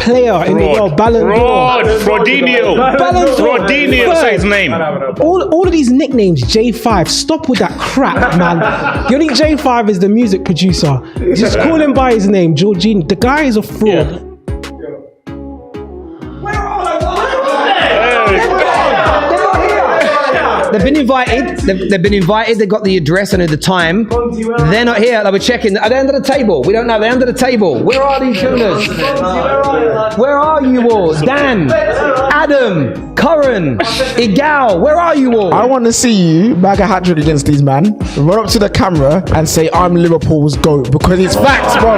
player in the world, Ballon d'Or. Fraudinho. Ballon d'Or. Fraudinho, say his name. All of these nicknames, J5, stop with that crap, man. The only J5 is the music producer. Just call him by his name, Jorginho. The guy is a fraud. They've been invited. They've been invited. They got the address and the time. They're not here. Like, we're checking. Are they under the table? We don't know. They're under the table. Where are these children? Where are you all? Dan, Adam, Curran, Igal. Where are you all? I want to see you bag a hat-trick against these man. Run up to the camera and say, "I'm Liverpool's GOAT," because it's facts, bro.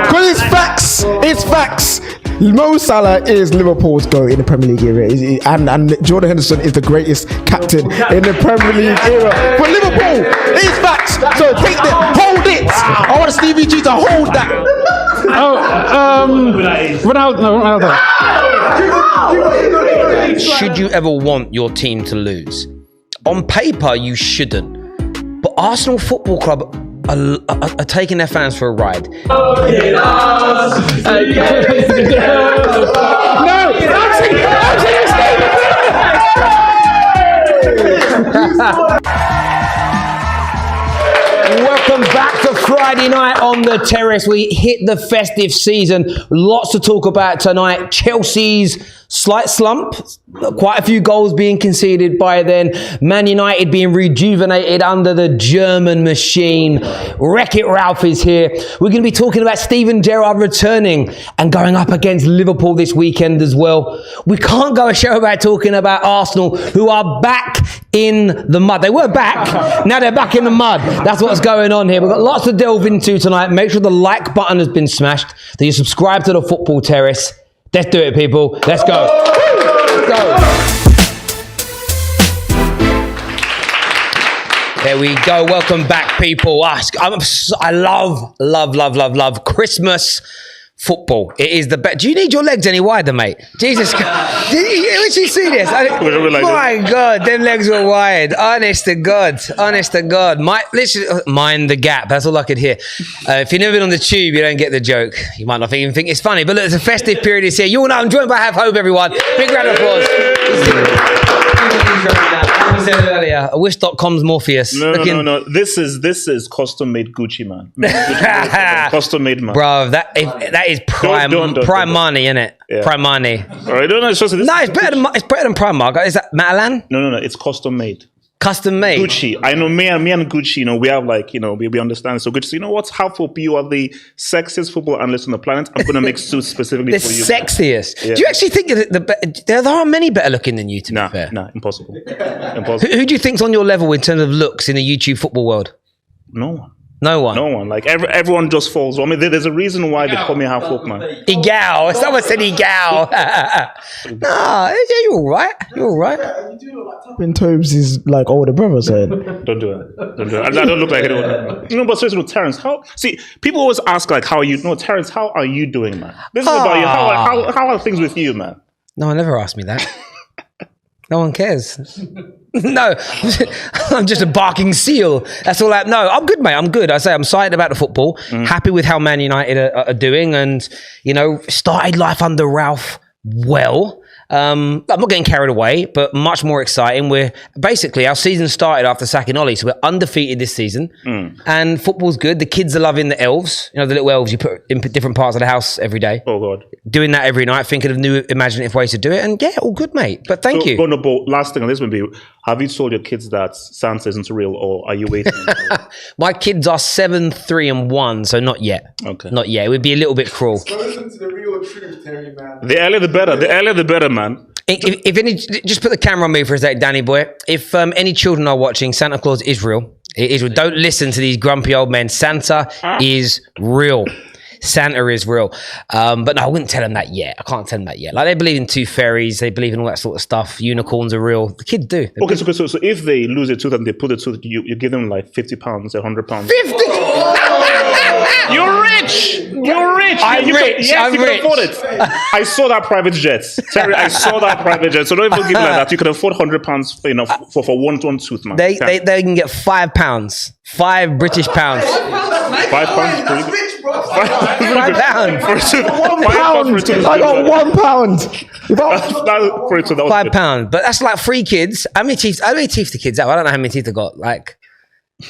Because it's facts. It's facts. Mo Salah is Liverpool's GOAT in the Premier League era, and Jordan Henderson is the greatest captain in the Premier League era. For Liverpool, it is facts. So take that, hold it. I want Stevie G to hold that. Ronaldo. Should you ever want your team to lose? On paper, you shouldn't. But Arsenal Football Club are taking their fans for a ride. Welcome back to Friday night on the Terrace. We hit the festive season. Lots to talk about tonight. Chelsea's slight slump, quite a few goals being conceded by then. Man United being rejuvenated under the German machine. Wreck-It Ralph is here. We're going to be talking about Steven Gerrard returning and going up against Liverpool this weekend as well. We can't go a show about talking about Arsenal, who are back in the mud. They were back, now they're back in the mud. That's what's going on here. We've got lots to delve into tonight. Make sure the like button has been smashed, that you subscribe to the Football Terrace. Let's do it, people. Let's go. Let's go. There we go. Welcome back, people. I love Christmas football. It is the best. Do you need your legs any wider, mate? Jesus Christ. Did you see this? My God, them legs were wide. Honest to God. Literally, mind the gap. That's all I could hear. If you've never been on the tube, you don't get the joke. You might not even think it's funny. But look, it's a festive period is here. You all know I'm joined by Have Hope, everyone. Big round of applause. As I said earlier, Wish.com's Morpheus. No. This is custom-made Gucci, man. Custom-made, man. Bro, that is prime money, isn't it? Yeah. Prime money. All right, it's better than Primark. Is that Matalan? No. It's custom-made. Custom made. Gucci. I know me and Gucci, we have we understand. So Gucci, you know what's helpful? You are the sexiest football analyst on the planet. I'm going to make suits specifically for you. The sexiest? Yeah. Do you actually think that there are many better looking than you, to be fair? No, impossible. Who do you think's on your level in terms of looks in the YouTube football world? No one. No one. No one. Like everyone just falls. I mean, there's a reason why they call me half folk, man. Igal. Someone said Igal. Nah, you're all right. You're all right. You do look like tapping Tobes is like older brother saying. Don't do it. I don't look like anyone. But seriously, Terrace, people always ask like, how are you? No, Terrace, how are you doing, man? This is about you. How are things with you, man? No one ever asked me that. No one cares. No, I'm just a barking seal. That's all No, I'm good, mate. I'm good. I say I'm excited about the football. Happy with how Man United are doing, and started life under Ralph well. I'm not getting carried away, but much more exciting. Our season started after sacking Ollie, so we're undefeated this season, and football's good. The kids are loving the elves, the little elves you put in different parts of the house every day. Oh God, doing that every night, thinking of new imaginative ways to do it, and all good, mate. But thank you. But last thing on this would be: have you told your kids that Santa isn't real, or are you waiting? My kids are 7, 3, and 1, so not yet. Okay, not yet. It would be a little bit cruel. Listen to the real truth, Terry, man. The earlier the better. The earlier the better, man. If any, just put the camera on me for a sec, Danny boy. If any children are watching, Santa Claus is real. It is real. Don't listen to these grumpy old men. Santa is real. Santa is real. But no, I wouldn't tell them that yet. I can't tell them that yet. Like, they believe in tooth fairies. They believe in all that sort of stuff. Unicorns are real. The kids do. So if they lose a tooth and they put a tooth, you give them like £50, £100. 50? You're rich. You're rich. I'm rich. Yes, I'm you can rich. afford it. I saw that private jet. Terry, I saw that private jet. So don't even give me like that. You can afford £100 for one tooth, man. They can get £5. £5 British pounds. £5 for a tooth. £5. For a tooth. £1. For a tooth. I got £1. For a tooth, that was good. £5. But that's like 3 kids. How many teeth the kids have? I don't know how many teeth they got. Like,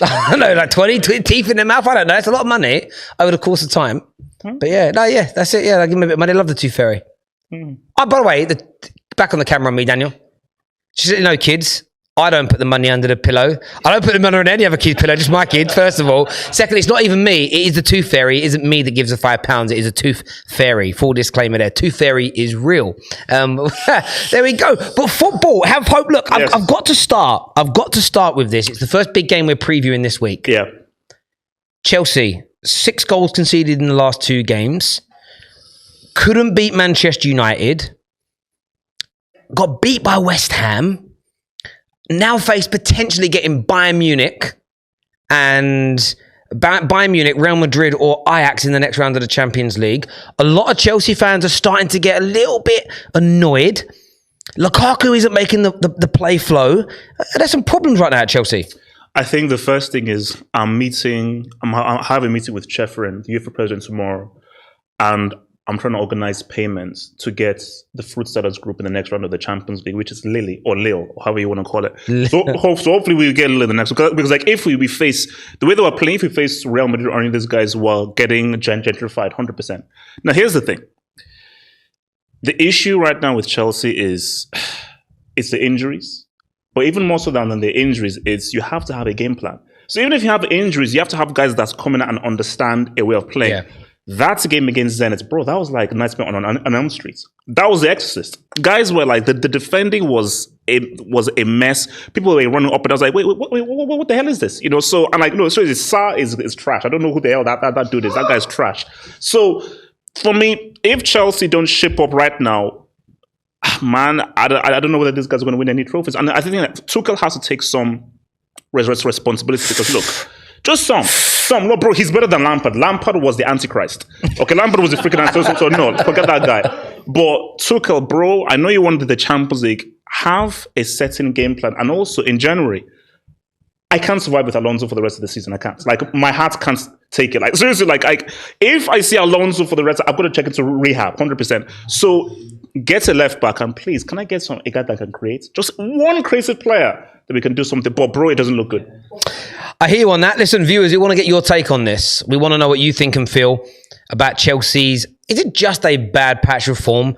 I don't know, like 20 teeth in their mouth. I don't know. It's a lot of money over the course of time. But yeah, that's it. Yeah, I give them a bit of money. I love the Tooth Fairy. Oh, by the way, back on the camera on me, Daniel. Just so you know, kids, I don't put the money under the pillow. I don't put the money on any other kid's pillow, just my kids, first of all. Secondly, it's not even me. It is the Tooth Fairy. It isn't me that gives the £5. It is a Tooth Fairy. Full disclaimer there. Tooth Fairy is real. There we go. But football, have hope. Look, Yes. I've got to start. I've got to start with this. It's the first big game we're previewing this week. Yeah. Chelsea, 6 goals conceded in the last 2 games. Couldn't beat Manchester United. Got beat by West Ham. Now face potentially getting Bayern Munich and Bayern Munich, Real Madrid or Ajax in the next round of the Champions League. A lot of Chelsea fans are starting to get a little bit annoyed. Lukaku isn't making the play flow. There's some problems right now at Chelsea. I think the first thing is I have a meeting with Chefrin, the UEFA president, tomorrow, and I'm trying to organize payments to get the Fruit Starters group in the next round of the Champions League, which is Lille, or however you want to call it. So hopefully we'll get Lille in the next, because like if we face, the way they were playing, if we face Real Madrid or any of these guys were getting gentrified 100%. Now here's the thing. The issue right now with Chelsea is it's the injuries. But even more so than the injuries, it's you have to have a game plan. So even if you have injuries, you have to have guys that's coming out and understand a way of playing. Yeah. That's a game against Zenit. Bro, that was like Nightmare on Elm Street. That was the Exorcist. Guys were like, the defending was a mess. People were running up and I was like, wait, what the hell is this? You know, so I'm like, no, seriously, Sa is trash. I don't know who the hell that dude is. That guy's trash. So for me, if Chelsea don't ship up right now, man, I don't know whether this guy's going to win any trophies. And I think that Tuchel has to take some responsibility because look, just some. No, bro, he's better than Lampard. Lampard was the Antichrist. Okay, Lampard was the freaking Antichrist. So no, forget that guy. But Tuchel, bro, I know you wanted the Champions League. Have a certain game plan. And also in January, I can't survive with Alonso for the rest of the season. I can't. Like, my heart can't take it. Like, seriously, like if I see Alonso for the rest, I've got to check into rehab, 100%. So get a left back, and please, can I get a guy that can create? Just one creative player that we can do something. But bro, it doesn't look good. I hear you on that. Listen, viewers, we want to get your take on this. We want to know what you think and feel about Chelsea's. Is it just a bad patch of form?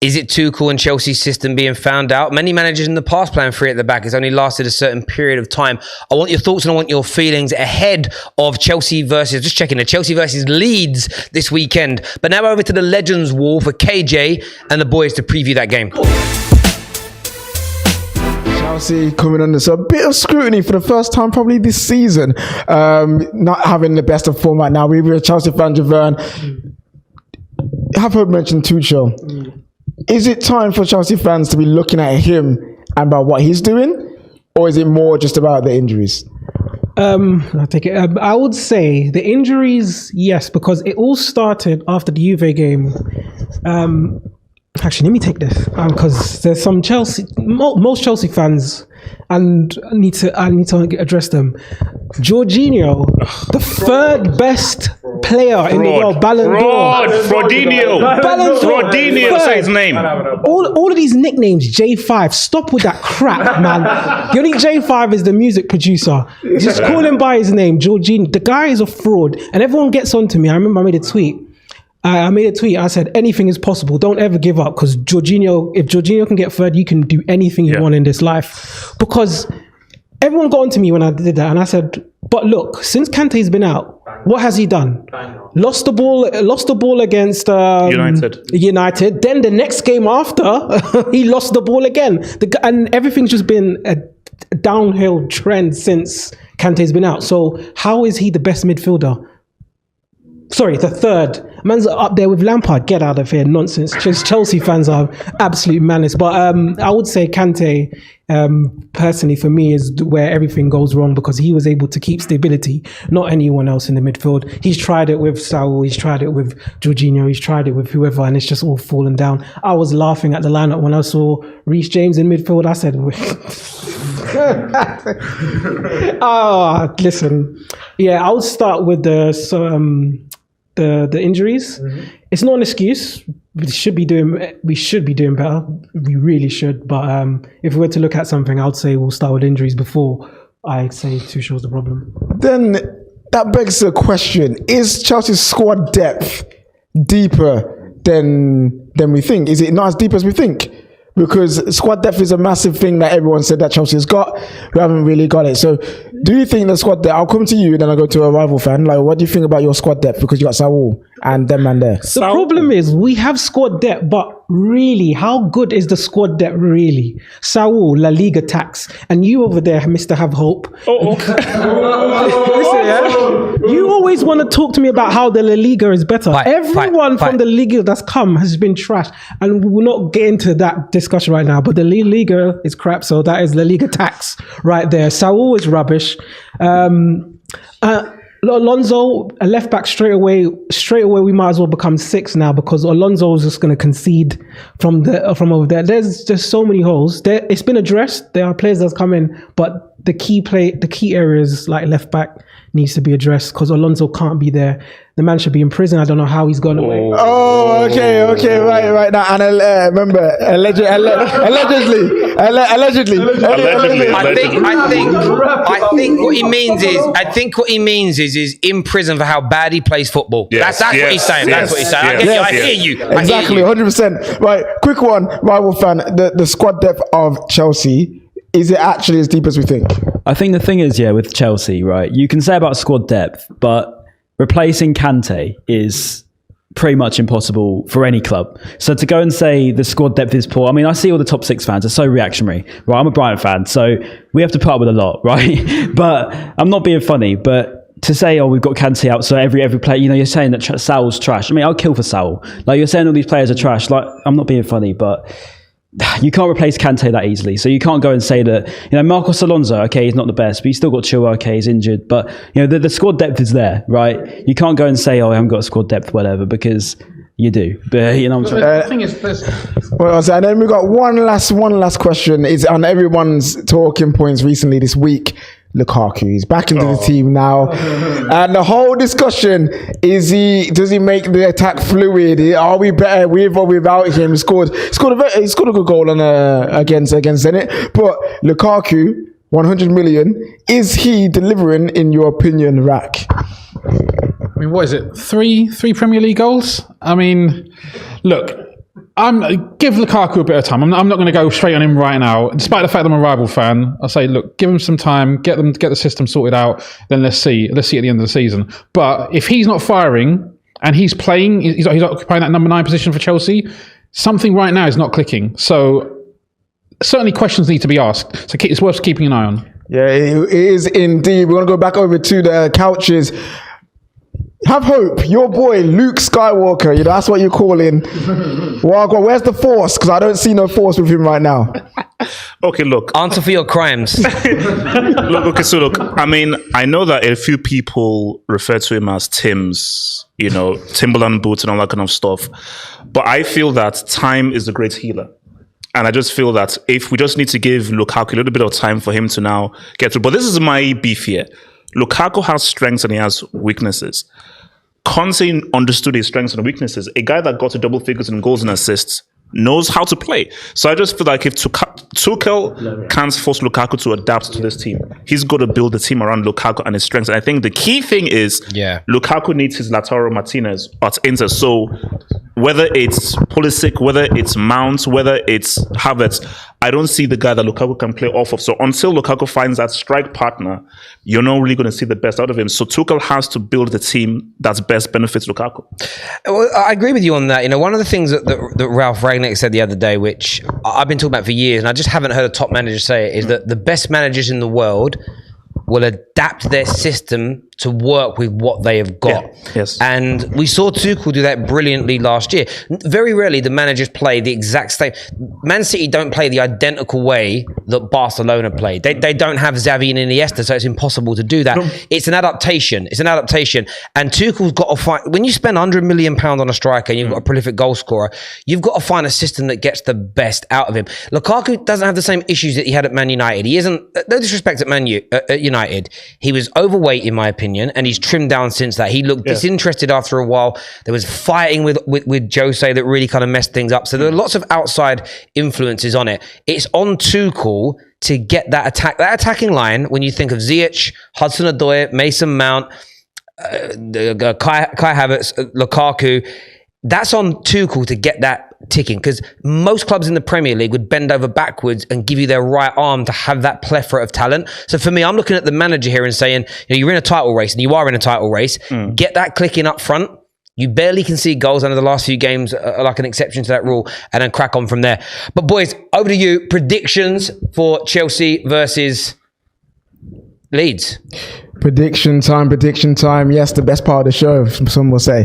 Is it Tuchel and Chelsea's system being found out? Many managers in the past playing 3 at the back. It's only lasted a certain period of time. I want your thoughts and I want your feelings ahead of Chelsea versus Leeds this weekend. But now over to the Legends Wall for KJ and the boys to preview that game. Chelsea coming under so a bit of scrutiny for the first time probably this season. Not having the best of form right now. We were a Chelsea fan, Javern. Have heard mentioned Tuchel. Is it time for Chelsea fans to be looking at him and about what he's doing? Or is it more just about the injuries? I'll take it. I would say the injuries, yes, because it all started after the Juve game. Actually, let me take this because there's some most Chelsea fans, and I need to address them. Jorginho, the third best player in the world, Ballon d'Or. Fraudinho, say his name. All of these nicknames, J5. Stop with that crap, man. The only J5 is the music producer. Just call him by his name, Jorginho. The guy is a fraud, and everyone gets on to me. I remember I made a tweet. I said, anything is possible. Don't ever give up because if Jorginho can get third, you can do anything you want in this life. Because everyone got on to me when I did that. And I said, but look, since Kante's been out, what has he done? Lost the ball against United. Then the next game after, he lost the ball again. And everything's just been a downhill trend since Kante's been out. So how is he the best midfielder? Sorry, the third Man's up there with Lampard. Get out of here, nonsense. Just Chelsea fans are absolute madness. But I would say Kante, personally for me, is where everything goes wrong because he was able to keep stability, not anyone else in the midfield. He's tried it with Saul, he's tried it with Jorginho, he's tried it with whoever, and it's just all fallen down. I was laughing at the lineup when I saw Reece James in midfield. I said, listen, yeah, I would start with the injuries. Mm-hmm. It's not an excuse. We should be doing better. We really should. But if we were to look at something, I would say we'll start with injuries before I say Tuchel's the problem. Then that begs the question: is Chelsea's squad depth deeper than we think? Is it not as deep as we think? Because squad depth is a massive thing that everyone said that Chelsea has got. We haven't really got it. So do you think the squad depth, I'll come to you, then I'll go to a rival fan. Like, what do you think about your squad depth? Because you got Saul and them man there. The problem is we have squad depth, but really, how good is the squad depth really? Saul, La Liga tax, and you over there, Mr. Have Hope. Listen, yeah? You always want to talk to me about how the La Liga is better. Everyone from the Liga that's come has been trash, and we will not get into that discussion right now, but the La Liga is crap, so that is La Liga tax right there. Saul is rubbish. Alonso, a left back straight away. We might as well become 6 now because Alonso is just going to concede from over there. There's just so many holes. It's been addressed. There are players that's come in, but the key areas like left back needs to be addressed because Alonso can't be there. The man should be in prison. I don't know how he's gone away. Oh, okay, right now. And remember, allegedly. I think what he means is in prison for how bad he plays football. Yes, that's what he's saying. That's what he's saying. I hear you. Exactly, 100%. Right, quick one, rival fan. The squad depth of Chelsea. Is it actually as deep as we think? I think the thing is, with Chelsea, right, you can say about squad depth, but replacing Kante is pretty much impossible for any club. So to go and say the squad depth is poor, I mean, I see all the top 6 fans are so reactionary, right? I'm a Brighton fan, so we have to put up with a lot, right? But I'm not being funny, but to say, we've got Kante out, so every player, you're saying that Saul's trash. I mean, I'll kill for Saul. Like, you're saying all these players are trash. Like, I'm not being funny, but you can't replace Kante that easily. So you can't go and say that, Marcos Alonso, okay, he's not the best, but he's still got Chilwell, okay, he's injured. But, the squad depth is there, right? You can't go and say, I haven't got squad depth, whatever, because you do. But, the thing is, and then we got one last question. It's on everyone's talking points recently this week. Lukaku, he's back into the team now, and the whole discussion is: does he make the attack fluid? Are we better with or without him? He scored a good goal on against Zenit, but Lukaku, 100 million, is he delivering in your opinion, Rack? I mean, what is it? Three Premier League goals? I mean, look. Give Lukaku a bit of time. I'm not going to go straight on him right now. Despite the fact that I'm a rival fan, I'll say, look, give him some time, get the system sorted out, then let's see at the end of the season. But if he's not firing and he's playing, he's occupying that number 9 position for Chelsea, something right now is not clicking. So certainly questions need to be asked. So it's worth keeping an eye on. Yeah, it is indeed. We're going to go back over to the couches. Have hope, your boy Luke Skywalker, that's what you're calling. Where's the force? Because I don't see no force with him right now. Okay, look. Answer for your crimes. Look. I mean, I know that a few people refer to him as Tim's, Timberland boots and all that kind of stuff. But I feel that time is the great healer. And I just feel that if we just need to give Lukaku a little bit of time for him to now get through. But this is my beef here. Lukaku has strengths and he has weaknesses. Conte understood his strengths and weaknesses. A guy that got to double figures in goals and assists knows how to play. So I just feel like if Tuchel can't force Lukaku to adapt to this team, he's got to build the team around Lukaku and his strengths. And I think the key thing is Lukaku needs his Lautaro Martinez at Inter. So whether it's Pulisic, whether it's Mount, whether it's Havertz, I don't see the guy that Lukaku can play off of. So until Lukaku finds that strike partner, you're not really going to see the best out of him. So Tuchel has to build the team that's best benefits Lukaku. Well, I agree with you on that. One of the things that Ralph Rangnick said the other day, which I've been talking about for years, and I just haven't heard a top manager say it, is that the best managers in the world will adapt their system to work with what they have got. Yeah, yes. And we saw Tuchel do that brilliantly last year. Very rarely the managers play the exact same. Man City don't play the identical way that Barcelona played. They don't have Xavi and Iniesta, so it's impossible to do that. It's an adaptation. And Tuchel's got to find, when you spend £100 million on a striker and you've got a prolific goal scorer, you've got to find a system that gets the best out of him. Lukaku doesn't have the same issues that he had at Man United. He isn't, no disrespect at United, he was overweight in my opinion, and he's trimmed down since that. He looked disinterested after a while. There was fighting with Jose that really kind of messed things up. So there are lots of outside influences on it. It's on Tuchel to get that attacking line. When you think of Ziyech, Hudson-Odoi, Mason Mount, Kai Havertz, Lukaku, that's on Tuchel to get that ticking, because most clubs in the Premier League would bend over backwards and give you their right arm to have that plethora of talent. So for me, I'm looking at the manager here and saying, you're in a title race, and you are in a title race. Get that clicking up front. You barely concede goals under the last few games, like an exception to that rule, and then crack on from there. But boys, over to you. Predictions for Chelsea versus Leeds. Prediction time. Yes, the best part of the show, some will say.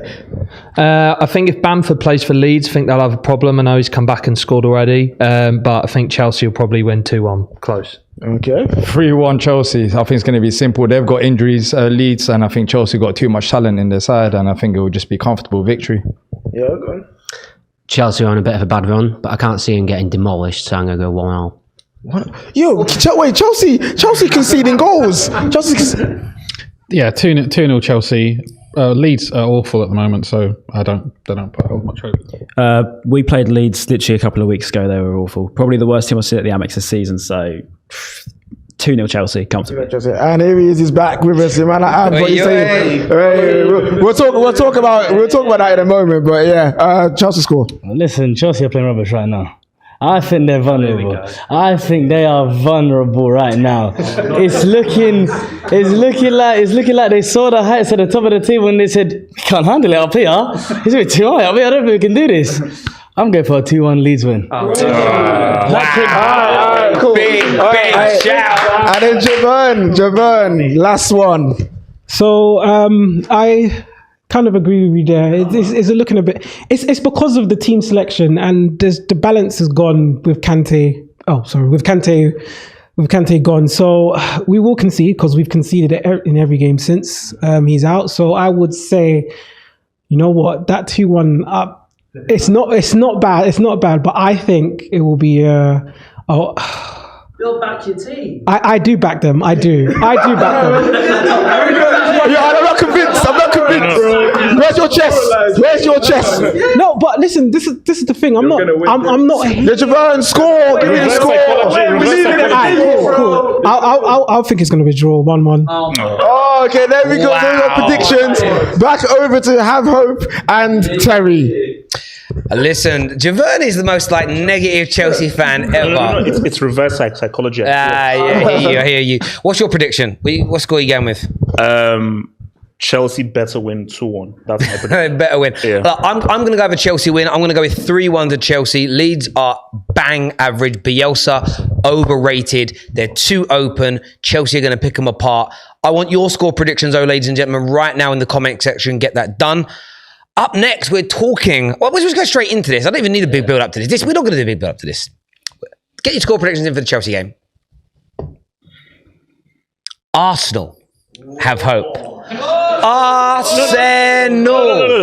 I think if Bamford plays for Leeds, I think they'll have a problem. I know he's come back and scored already, but I think Chelsea will probably win 2-1. Close. Okay. 3-1 Chelsea. I think it's going to be simple. They've got injuries, Leeds, and I think Chelsea got too much talent in their side, and I think it will just be comfortable victory. Yeah, go on. Chelsea are on a bit of a bad run, but I can't see them getting demolished, so I'm going to go 1-0. What? Yo, wait, Chelsea conceding goals. Yeah, 2-0 Chelsea. Leeds are awful at the moment, so they don't put much hope. We played Leeds literally a couple of weeks ago. They were awful. Probably the worst team I've seen at the Amex this season. So 2-0 Chelsea, comfortably. And here he is. He's back with us. Man, what you saying? We'll talk about that in a moment. But yeah, Chelsea score. Listen, Chelsea are playing rubbish right now. I think they're vulnerable. I think they are vulnerable right now. It's looking like they saw the heights at the top of the table and they said, "We can't handle it up here. It's a bit too high up here. I don't think we can do this." I'm going for a 2-1 Leeds win. Wow. Cool. Big shout. And then Javon, last one. So I kind of agree with you there. It's looking a bit. It's because of the team selection, and the balance has gone with Kante. Oh, sorry, with Kante gone. So we will concede, because we've conceded in every game since he's out. So I would say, you know what, that 2-1 up. It's not bad. But I think it will be. You'll back your team. I do back them. I do back them. Yeah, I'm not convinced. Where's your chest? No, but listen, this is the thing. I'm not. Let Javon score. Give me the score. Cool. I'll think it's going to be a draw, 1-1. Oh, okay. There we go. Wow. There are predictions. Back over to Have Hope and Terry. Listen, Javon is the most negative Chelsea fan ever. No, it's reverse psychology. I hear you. What's your prediction? What score are you going with? Chelsea better win 2-1. That's my prediction. Better win. Yeah. I'm going to go with a Chelsea win. I'm going to go with 3-1 to Chelsea. Leeds are bang average. Bielsa, overrated. They're too open. Chelsea are going to pick them apart. I want your score predictions, ladies and gentlemen, right now in the comment section. Get that done. Up next, we're talking. Well, let's just go straight into this. I don't even need a big build up to this. We're not going to do a big build up to this. Get your score predictions in for the Chelsea game. Arsenal have hope. Arsenal.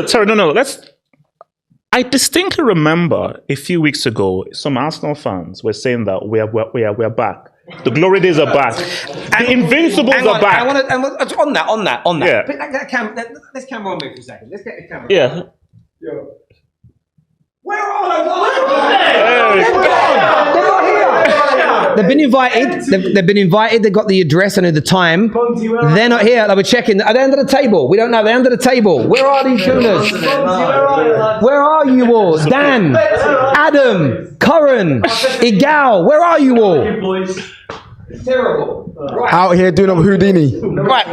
Sorry, no. I distinctly remember a few weeks ago, some Arsenal fans were saying that we are back. The glory days are back. The Invincibles are back. On that. Yeah. Let's camera on me for a second. Let's get the camera. Yeah. Where are they? They're not here. They've been invited. They've been invited. They've got the address and the time. They're not here. We're checking. Are they under the table? We don't know. They're under the table. Where are these gooners? Where are you all? Dan, Adam, Curran, Igal. Where are you all? It's terrible. Right. Out here doing a Houdini. Right.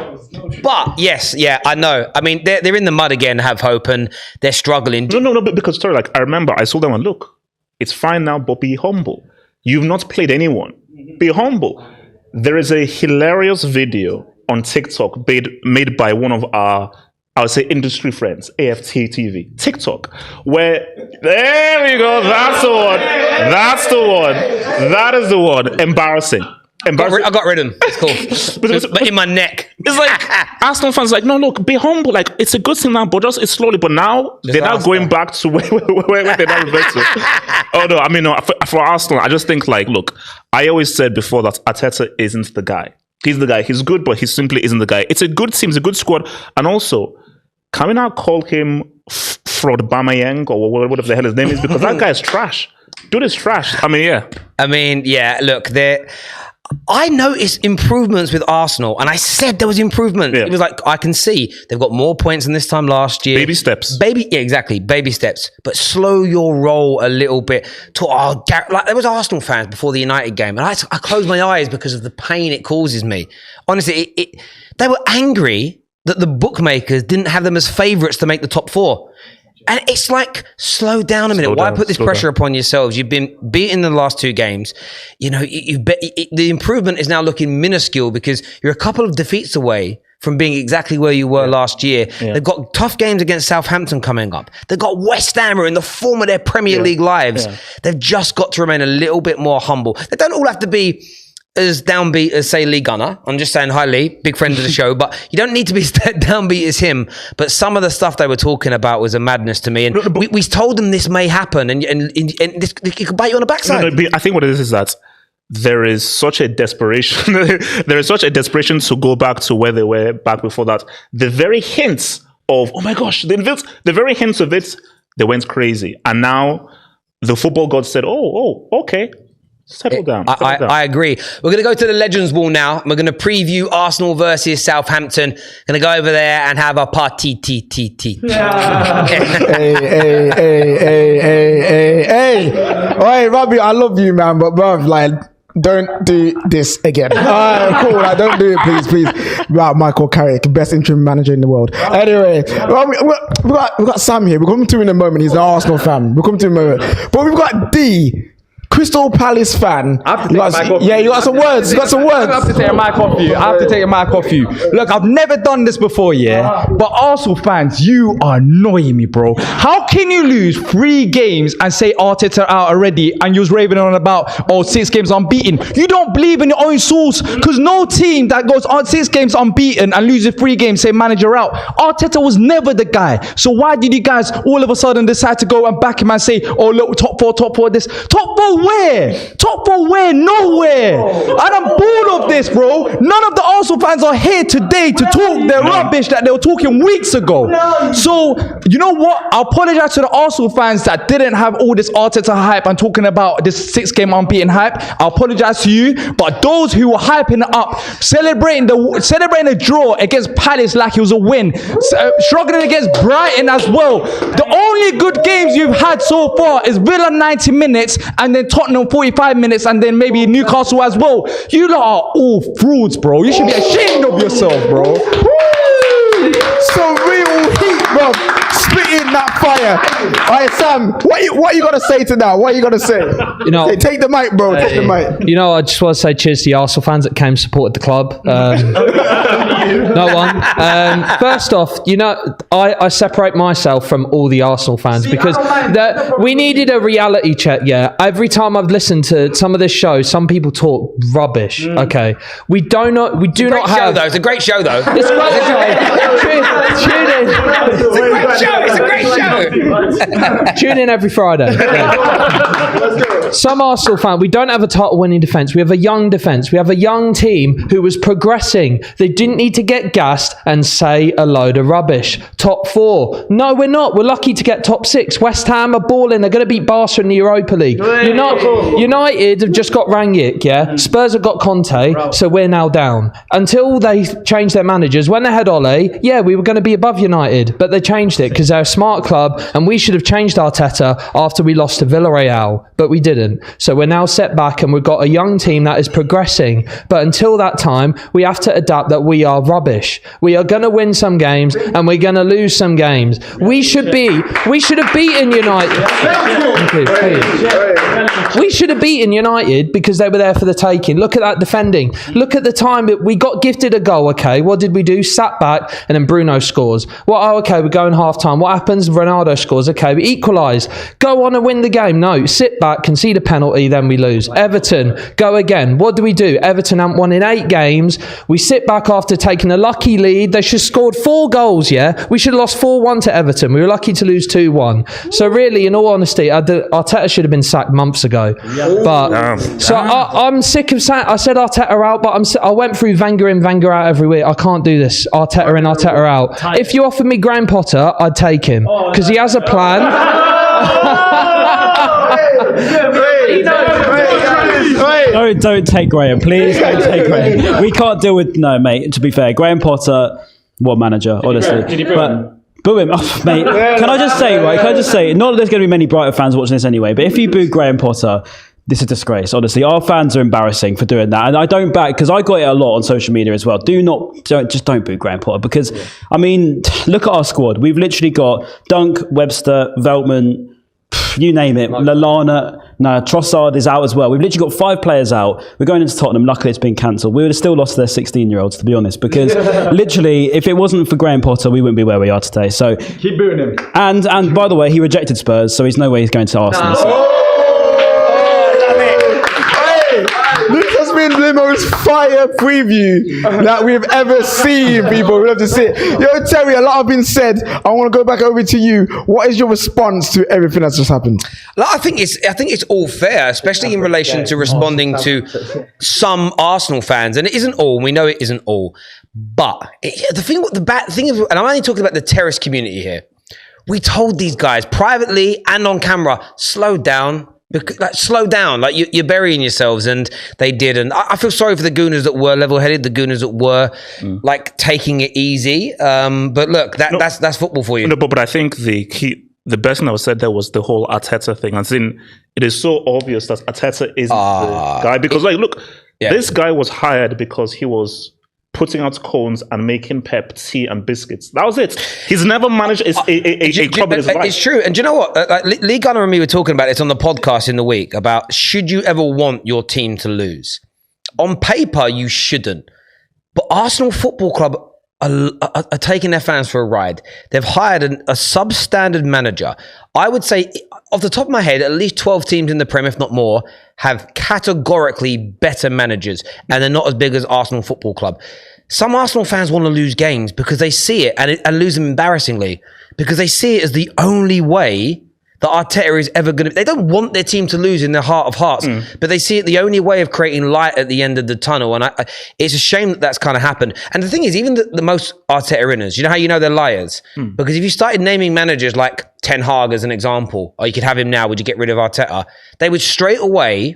But yes, I know. I mean, they're in the mud again, Have Hope, and they're struggling. No, but because sorry, I remember I saw them and look, it's fine now, but be humble. You've not played anyone. Be humble. There is a hilarious video on TikTok made by one of our, I would say, industry friends, AFT TV, TikTok, where, there we go, that's the one. That is the one. Embarrassing. I got ridden. It's cool. but in my neck. It's like Arsenal fans like, no, look, be humble. Like, it's a good thing now, but just it's slowly. But now they're now going back to where they're now revert to. Oh no, I mean, no, for Arsenal, I just think like, look, I always said before that Arteta isn't the guy. He's the guy. He's good, but he simply isn't the guy. It's a good team, it's a good squad, and also, can we now call him aubameyang or whatever the hell his name is? Because that guy is trash. Dude is trash. I mean, yeah. Look, I noticed improvements with Arsenal, and I said there was improvement. Yeah. It was like, I can see they've got more points than this time last year. Baby steps. Yeah, exactly. Baby steps. But slow your roll a little bit. Like there was Arsenal fans before the United game, and I closed my eyes because of the pain it causes me. Honestly, they were angry that the bookmakers didn't have them as favourites to make the top 4. And it's like, slow down a minute. Why put this pressure upon yourselves? You've been beaten in the last 2 games. You know, the improvement is now looking minuscule because you're a couple of defeats away from being exactly where you were last year. Yeah. They've got tough games against Southampton coming up. They've got West Ham in the form of their Premier League lives. Yeah. They've just got to remain a little bit more humble. They don't all have to be as downbeat as, say, Lee Gunner. I'm just saying, hi Lee, big friend of the show, but you don't need to be downbeat as him. But some of the stuff they were talking about was a madness to me. And we told them this may happen, and this, it could bite you on the backside. I think what it is that there is such a desperation. There is such a desperation to go back to where they were back before that. The very hints of, oh my gosh, the very hints of it, they went crazy. And now the football god said, oh, okay. Settle down. I agree. We're going to go to the Legends Wall now. We're going to preview Arsenal versus Southampton. Going to go over there and have a party. Hey. Hey, Robbie, I love you, man, but bruv, like, don't do this again. Cool. Like, don't do it, please. Right, Michael Carrick, best interim manager in the world. Anyway, we got Sam here. We'll come to him in a moment. He's an Arsenal fan. We'll come to him in a moment. But we've got D, Crystal Palace fan. I have to take a mic off you. Yeah, you got some words. You got some words. I have to take a mic off you. Look, I've never done this before, yeah. But Arsenal fans, you are annoying me, bro. How can you lose 3 games and say Arteta out already, and you was raving on about 6 games unbeaten? You don't believe in your own source, because no team that goes on 6 games unbeaten and loses 3 games say manager out. Arteta was never the guy. So why did you guys all of a sudden decide to go and back him and say, oh look, top four this? Top 4 where? Top 4 where? Nowhere. And I'm bored of this, bro. None of the Arsenal fans are here today to talk their rubbish that they were talking weeks ago. So, you know what? I apologize to the Arsenal fans that didn't have all this Arteta hype and talking about this 6-game unbeaten hype. I apologize to you, but those who were hyping it up, celebrating the draw against Palace like it was a win, struggling against Brighton as well. The only good games you've had so far is Villa 90 minutes and then Tottenham 45 minutes and then maybe Newcastle as well. You lot are all frauds, bro. You should be ashamed of yourself, bro. Woo! Some real heat, bro. Spitting that fire. All right, Sam, what you got to say to that? What are you going to say? You know, hey, take the mic, bro. Take the mic. You know, I just want to say cheers to the Arsenal fans that came and supported the club. No one. First off, you know, I separate myself from all the Arsenal fans because we needed a reality check. Yeah, every time I've listened to some of this show, some people talk rubbish. Okay, we do not have. It's a great show, though. It's a great show. Tune in. It's a great show. Tune in every Friday. Yeah. Some Arsenal fan, we don't have a title-winning defence. We have a young defence. We have a young team who was progressing. They didn't need to get gassed and say a load of rubbish. Top 4. No, we're not. We're lucky to get top 6. West Ham are balling. They're going to beat Barca in the Europa League. United have just got Rangnick, yeah? Spurs have got Conte, so we're now down. Until they change their managers, when they had Ole, yeah, we were going to be above United, but they changed it because they're a smart club and we should have changed Arteta after we lost to Villarreal, but we didn't. So we're now set back and we've got a young team that is progressing, but until that time we have to adapt that we are rubbish. We are going to win some games and we're going to lose some games. We should have beaten United. Thank you. We should have beaten United because they were there for the taking. Look at that defending. Look at the time that we got gifted a goal, okay? What did we do? Sat back and then Bruno scores. Okay, we're going half-time. What happens? Ronaldo scores. Okay, we equalise. Go on and win the game. No, sit back, concede a penalty, then we lose. Everton, go again. What do? Everton haven't won in 8 games. We sit back after taking a lucky lead. They should have scored 4 goals, yeah? We should have lost 4-1 to Everton. We were lucky to lose 2-1. So really, in all honesty, Arteta should have been sacked months ago. I'm sick of saying, I said Arteta out, but I went through Wenger in, Wenger out every week. I can't do this. Arteta in, Arteta out. If you offered me Graham Potter, I'd take him because he has a plan. Don't take Graham, please. Don't take Graham. We can't deal with mate. To be fair, Graham Potter, what manager? Honestly, boo him, mate. Can I just say, right? Not that there's going to be many Brighton fans watching this anyway, but if you boo Graham Potter, this is a disgrace. Honestly, our fans are embarrassing for doing that, and I don't back because I got it a lot on social media as well. Don't boo Graham Potter because I mean, look at our squad. We've literally got Dunk, Webster, Veltman. You name it, Lallana, Trossard is out as well. We've literally got 5 players out. We're going into Tottenham. Luckily, it's been cancelled. We would have still lost their 16-year-olds, to be honest, because literally, if it wasn't for Graham Potter, we wouldn't be where we are today. So keep booing him. And by the way, he rejected Spurs, so there's no way he's going to Arsenal. So. This has been the most fire preview that we've ever seen, people. We have to see it. Yo, Terry, a lot has been said. I want to go back over to you. What is your response to everything that's just happened? I think it's all fair, especially in relation to responding to some Arsenal fans, and it isn't all. We know it isn't all, but the bad thing is, and I'm only talking about the Terrace community here. We told these guys privately and on camera, slow down. Slow down, like you're burying yourselves, and they did. And I feel sorry for the Gooners that were level-headed, the Gooners that were like taking it easy. But look, that's football for you. No, but I think the best thing that was said there was the whole Arteta thing. And saying it is so obvious that Arteta is the guy because, this guy was hired because he was putting out cones and making Pep tea and biscuits. That was it. He's never managed a club in his life. It's true. And do you know what? Lee Gunner and me were talking about this on the podcast in the week about should you ever want your team to lose? On paper, you shouldn't. But Arsenal Football Club are taking their fans for a ride. They've hired a substandard manager. I would say, off the top of my head, at least 12 teams in the Prem, if not more, have categorically better managers, and they're not as big as Arsenal Football Club. Some Arsenal fans want to lose games because they see it and lose them embarrassingly because they see it as the only way that Arteta is ever going to... They don't want their team to lose in their heart of hearts, but they see it the only way of creating light at the end of the tunnel. And it's a shame that that's kind of happened. And the thing is, even the most Arteta-inners, you know how you know they're liars? Because if you started naming managers like Ten Hag as an example, or you could have him now, would you get rid of Arteta? They would straight away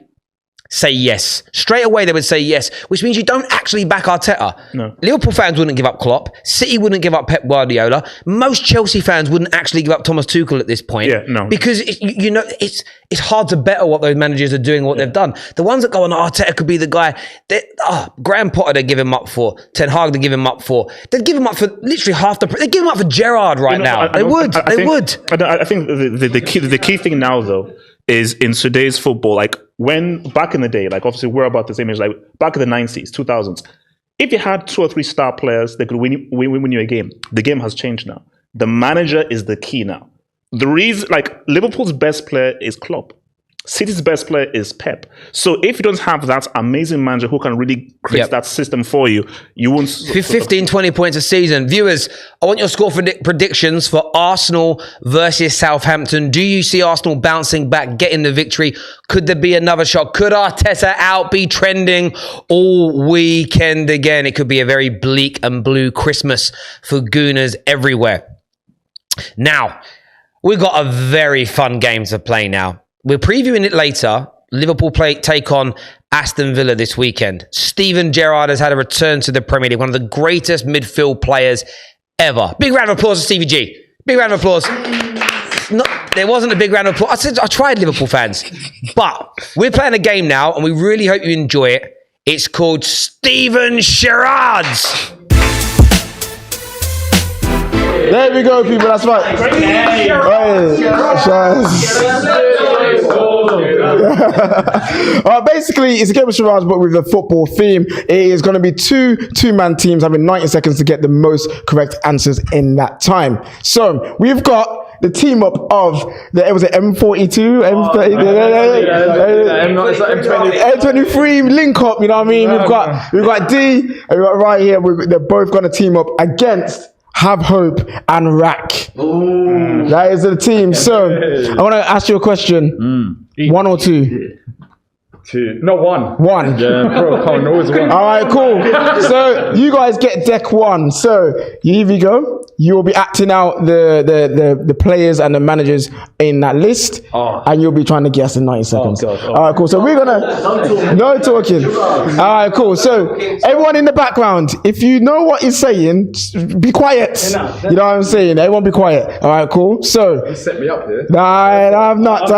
say yes. Straight away they would say yes, which means you don't actually back Arteta. No. Liverpool fans wouldn't give up Klopp. City wouldn't give up Pep Guardiola. Most Chelsea fans wouldn't actually give up Thomas Tuchel at this point. Yeah, no. Because it's hard to better what those managers are doing, what they've done. The ones that go on Arteta could be the guy. Graham Potter they'd give him up for. Ten Hag they'd give him up for. They'd give him up for literally half the... They'd give him up for Gerrard right now. They would. I think the key thing now though is in today's football, like when back in the day, like obviously we're about the same age, like back in the 90s, 2000s, if you had 2 or 3 star players that could win you a game, the game has changed now. The manager is the key now. The reason, like Liverpool's best player is Klopp. City's best player is Pep. So if you don't have that amazing manager who can really create that system for you, you won't... 15, 20 points a season. Viewers, I want your score predictions for Arsenal versus Southampton. Do you see Arsenal bouncing back, getting the victory? Could there be another shot? Could Arteta Out be trending all weekend again? It could be a very bleak and blue Christmas for Gooners everywhere. Now, we've got a very fun game to play now. We're previewing it later. Liverpool take on Aston Villa this weekend. Steven Gerrard has had a return to the Premier League, one of the greatest midfield players ever. Big round of applause to Stevie G. Big round of applause. There wasn't a big round of applause. I tried, Liverpool fans. But we're playing a game now, and we really hope you enjoy it. It's called Steven Gerrard's. There we go, people. That's right. Basically, it's a game of charades, but with a football theme. It is going to be two-man teams having 90 seconds to get the most correct answers in that time. So we've got the team up of was it M42, M23 link up. You know what I mean? We've got D, and we've got right here. They're both going to team up against Have Hope and Rack. That is the team. So I want to ask you a question. 1 or 2? 2. No, 1. 1. Yeah, bro, can't always 1. All right, cool. So you guys get deck 1. So here we go. You will be acting out the players and the managers in that list, and you'll be trying to guess in 90 seconds. All right, cool. So we're gonna no talking. All right, cool. So everyone in the background, if you know what he's saying, be quiet. You know what I'm saying? Everyone be quiet. All right, cool. So You set me up here. nah, I'm not.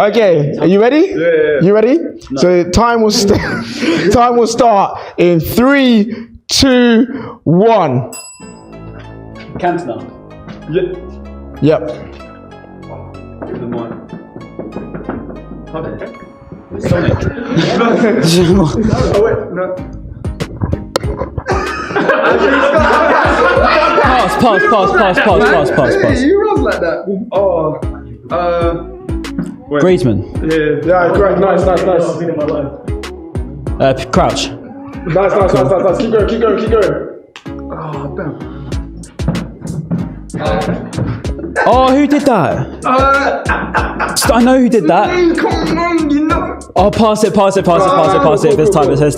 Okay, are you ready? Yeah. You ready? So time will time will start in 3, 2, 1. Cantona. Yep. Sonic. Pass. You run like that. Griezmann. Yeah, correct. Nice. Crouch. Nice. Keep going. Oh, damn. Oh, who did that? I know who did that. Come on, you know. Oh, pass it. There's time. Pass.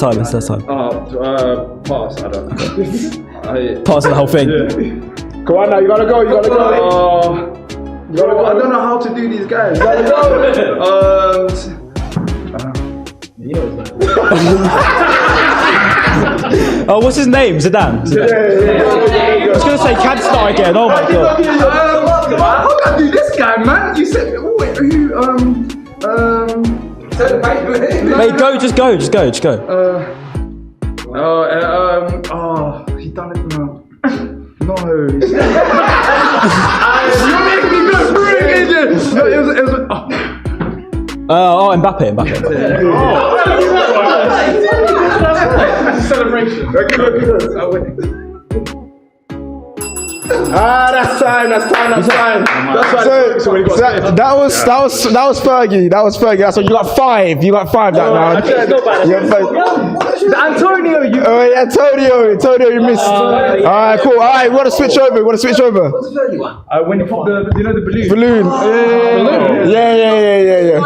I don't know. Pass it the whole thing. Go on now. You gotta go. I don't know how to do these guys. Oh, what's his name? Zidane. I was gonna say Cantona again. Oh my god. How can I do this guy, man? You said who? Mate, just go. He done it now. No. You make me go through it. No, it was. Mbappe. Celebration. That's time. So that was Fergie. That was Fergie. So you got 5. You got 5 that round. Antonio, you. Oh yeah, Antonio, you missed. All right, cool. All right, we want to switch over. When you put the balloon. Yeah.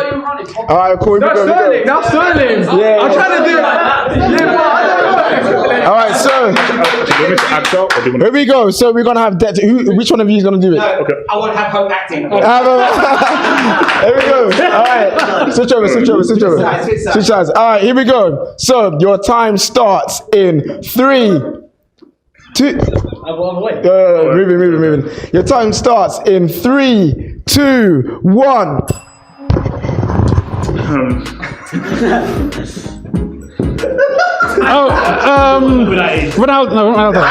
All right, cool. That's Sterling. Yeah. I'm trying to do it. All right, so here we go. So we're gonna have which one of you is gonna do it? Okay. I want to have Hope acting. Here we go. All right, switch over. Switch sides. All right, here we go. So your time starts in 3, 2. Moving. Your time starts in 3, 2, 1. Ronaldo.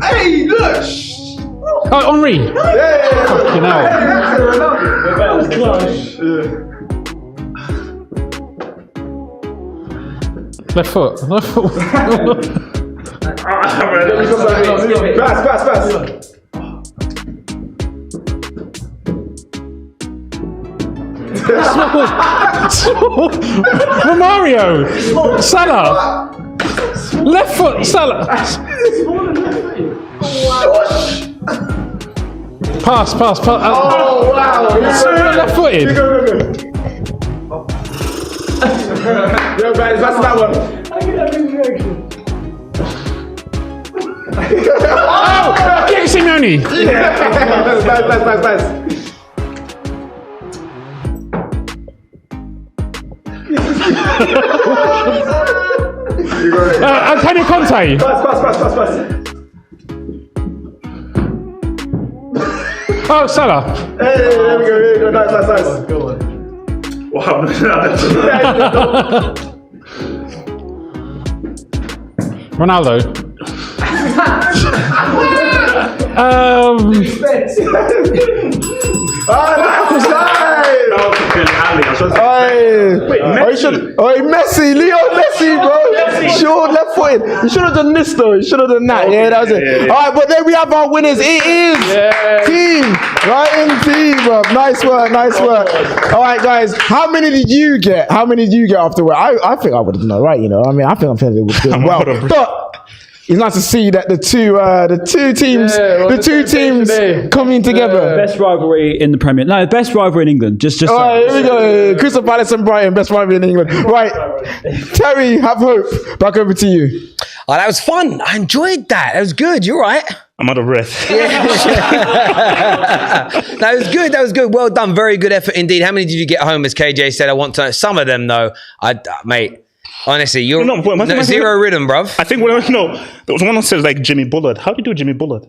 Hey, look. Oh, Henry. Fucking hell. Left foot. Pass. Romario. Salah. Left foot. Salah. Pass. Oh wow! Left footed. Yo guys, that's that one. Get Simeone. Nice. Antonio Conte. Pass. Oh, Salah. Hey, there we go. Nice. Wow. Ronaldo. Messi, Leo Messi, bro. Sure, left footed. You should have done this though. You should have done that. Yeah, that was it. All right, but then we have our winners. It is team, right in team, bro. Nice work. All right, guys. How many did you get? After work? I think I would have done all right. You know, I mean, I think I'm feeling well. But it's nice to see that the two teams coming together. Best rivalry in the Premier. No, best rivalry in England. Just. All right, here we go. Crystal Palace and Brighton, best rivalry in England. Right, Terry, have hope. Back over to you. Oh, that was fun. I enjoyed that. That was good. You're right. I'm out of breath. That was good. Well done. Very good effort indeed. How many did you get home? As KJ said, I want to know. Some of them though. Mate. Honestly, you're zero rhythm, bruv. I think there was one that says like Jimmy Bullard. How do you do Jimmy Bullard?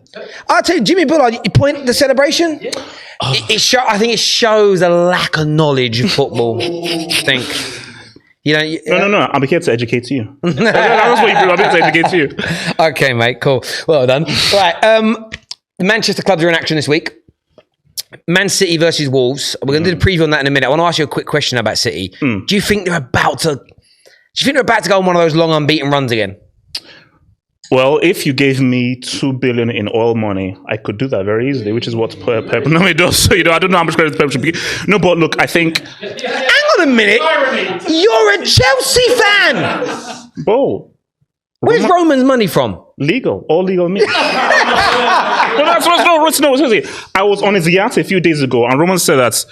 I'll tell you, Jimmy Bullard, you point the celebration? Yeah. I think it shows a lack of knowledge of football. I think. No. I'm here to educate you. That's what you do. I'm here to educate you. Okay, mate. Cool. Well done. Right. The Manchester clubs are in action this week. Man City versus Wolves. We're going to do the preview on that in a minute. I want to ask you a quick question about City. Do you think they're about to go on one of those long unbeaten runs again? Well, if you gave me $2 billion in oil money, I could do that very easily, which is what Pep normally does. So, I don't know how much credit Pep should be. No, but look, I think... Hang on a minute. You're a Chelsea fan. Bro. Where's Roman's money from? Legal. All legal means. No, I was on his yacht a few days ago, and Roman said that,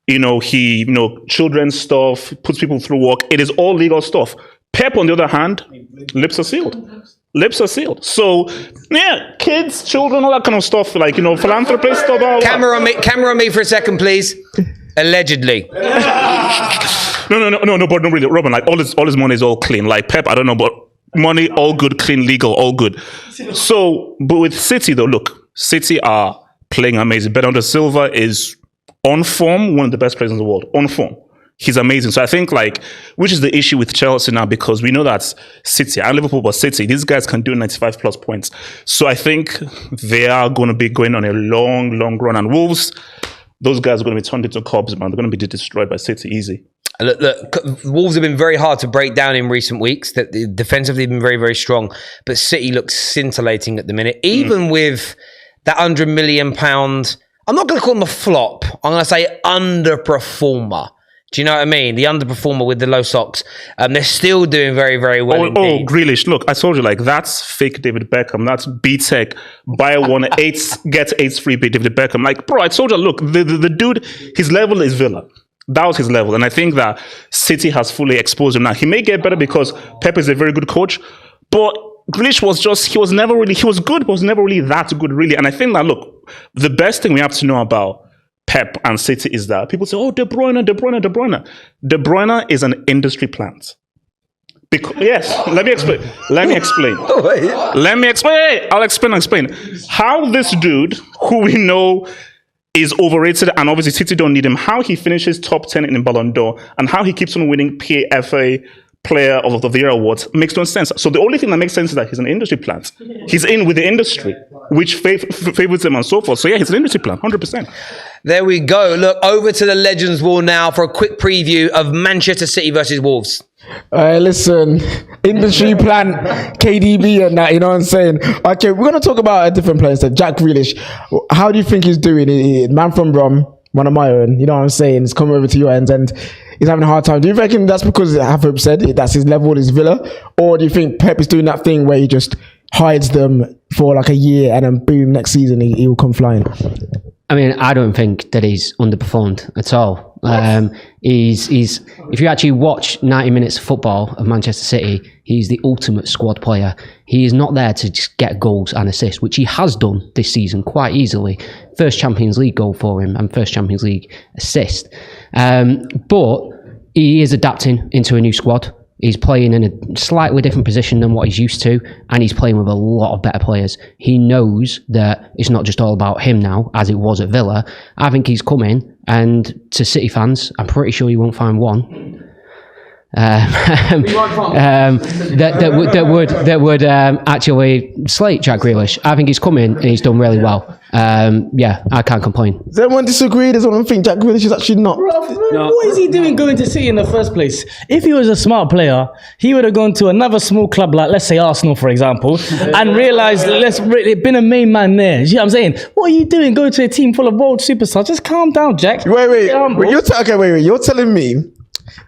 he, children's stuff, puts people through work. It is all legal stuff. Pep, on the other hand, lips are sealed. So, yeah, kids, children, all that kind of stuff, like, philanthropy stuff. Camera on me for a second, please. Allegedly. No, but no, really, Robin, like, all his money is all clean. Like, Pep, I don't know, but money, all good, clean, legal, all good. So, but with City, though, look, City are playing amazing. Bernardo Silva is on form, one of the best players in the world. On form. He's amazing. So I think, which is the issue with Chelsea now, because we know that City and Liverpool, but City, these guys can do 95 plus points. So I think they are going to be going on a long, long run. And Wolves, those guys are going to be turned into cobs, man. They're going to be destroyed by City easy. Look, Wolves have been very hard to break down in recent weeks. That defensively been very, very strong. But City looks scintillating at the minute. Even with that £100 million, I'm not going to call them a flop. I'm going to say underperformer. Do you know what I mean? The underperformer with the low socks. They're still doing very, very well indeed. Grealish. Look, I told you, that's fake David Beckham. That's B-Tech. Buy one, get 8 free David Beckham. Bro, I told you, look, the dude, his level is Villa. That was his level. And I think that City has fully exposed him now. He may get better because Pep is a very good coach. But Grealish he was good, but was never really that good, really. And I think that, look, the best thing we have to know about Pep and City is that people say, oh, De Bruyne. De Bruyne is an industry plant. Yes, let me explain. I'll explain. How this dude, who we know is overrated, and obviously City don't need him, how he finishes top 10 in Ballon d'Or, and how he keeps on winning PFA Player of the Year awards makes no sense. So the only thing that makes sense is that he's an industry plant. He's in with the industry, which favors him and so forth. So yeah, he's an industry plant, 100%. There we go. Look, over to the Legends Wall now for a quick preview of Manchester City versus Wolves. Listen, industry plant, KDB and that, you know what I'm saying? Okay, we're going to talk about a different player instead. Jack Grealish. How do you think he's doing? Man from Brom, one of my own, you know what I'm saying? He's come over to your ends and he's having a hard time. Do you reckon that's because, Hope said, that's his level, his Villa? Or do you think Pep is doing that thing where he just hides them for a year and then boom, next season he will come flying? I mean, I don't think that he's underperformed at all. He's if you actually watch 90 minutes of football of Manchester City, he's the ultimate squad player. He is not there to just get goals and assists, which he has done this season quite easily. First Champions League goal for him and first Champions League assist. But he is adapting into a new squad. He's playing in a slightly different position than what he's used to, and he's playing with a lot of better players. He knows that it's not just all about him now, as it was at Villa. I think he's come in, and to City fans, I'm pretty sure you won't find one that would actually slate Jack Grealish. I think he's come in and he's done really well. Yeah, I can't complain. Does anyone disagree? Does anyone think Jack Grealish is actually not? What is he doing going to City in the first place? If he was a smart player, he would have gone to another small club like, let's say, Arsenal, for example, and realised, been a main man there. You know what I'm saying? What are you doing going to a team full of world superstars? Just calm down, Jack. Wait. You're telling me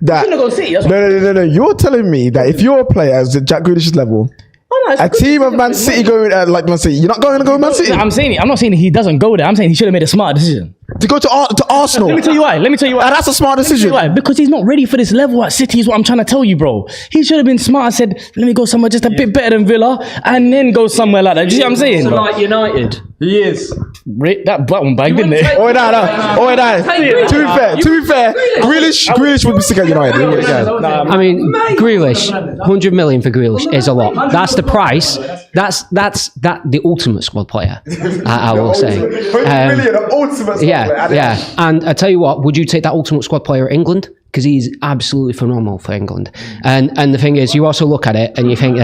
that no. You're telling me that if you're a player at Jack Grealish's level, a team of Man City going like Man City, you're not going to go Man City. No, I'm not saying he doesn't go there. I'm saying he should have made a smart decision to go to Arsenal. Let me tell you why. That's a smart decision. Why? Because he's not ready for this level at City. Is what I'm trying to tell you, bro. He should have been smart and said, "Let me go somewhere just a bit better than Villa, and then go somewhere like that." Do you see what I'm saying? So like United. He is. That one bang, didn't it? No. To be fair, Grealish would be sick at United. I mean, Grealish, 100 million for Grealish is a lot. That's the price. That's the ultimate squad player. I will say. 100 million, ultimate squad player. Yeah. And I tell you what, would you take that ultimate squad player at England? Because he's absolutely phenomenal for England. And the thing is, you also look at it and you think,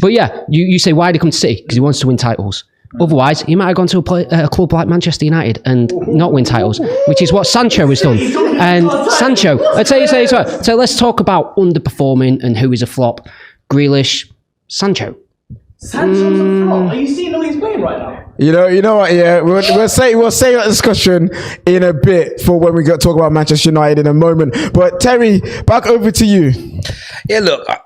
but yeah, you say, why did he come to City? Because he wants to win titles. Otherwise, he might have gone to a club like Manchester United and not win titles, which is what Sancho has done. And Sancho, so let's talk about underperforming and who is a flop. Grealish, Sancho. Sancho's a flop. Are you seeing the way he's playing right now? You know what? Yeah, we'll save that discussion in a bit for when we talk about Manchester United in a moment. But Terry, back over to you. Yeah, look, I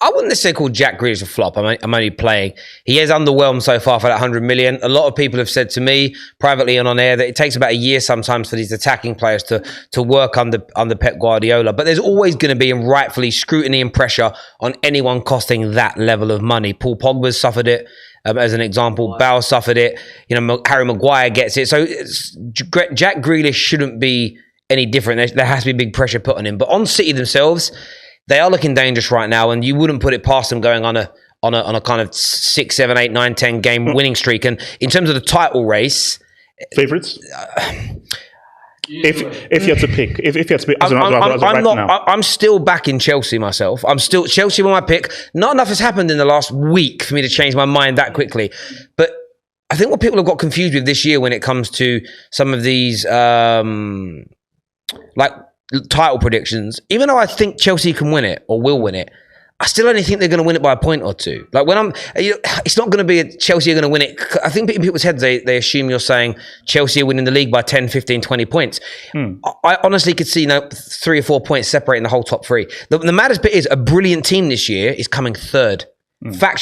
wouldn't necessarily call Jack Grealish a flop. I'm only playing. He has underwhelmed so far for that 100 million. A lot of people have said to me privately and on air that it takes about a year sometimes for these attacking players to work under Pep Guardiola. But there's always going to be, and rightfully, scrutiny and pressure on anyone costing that level of money. Paul Pogba's suffered it. As an example, Bale suffered it. Harry Maguire gets it. So Jack Grealish shouldn't be any different. There has to be big pressure put on him. But on City themselves, they are looking dangerous right now, and you wouldn't put it past them going on a kind of 6, 7, 8, 9, 10 game winning streak. And in terms of the title race, favourites. If you had to pick, I'm still backing Chelsea myself. Chelsea were my pick. Not enough has happened in the last week for me to change my mind that quickly. But I think what people have got confused with this year when it comes to some of these like title predictions, even though I think Chelsea can win it or will win it, I still only think they're going to win it by a point or two. Like it's not going to be Chelsea are going to win it. I think in people's heads, they assume you're saying Chelsea are winning the league by 10, 15, 20 points. I honestly could see 3 or 4 points separating the whole top three. The maddest bit is a brilliant team this year is coming third.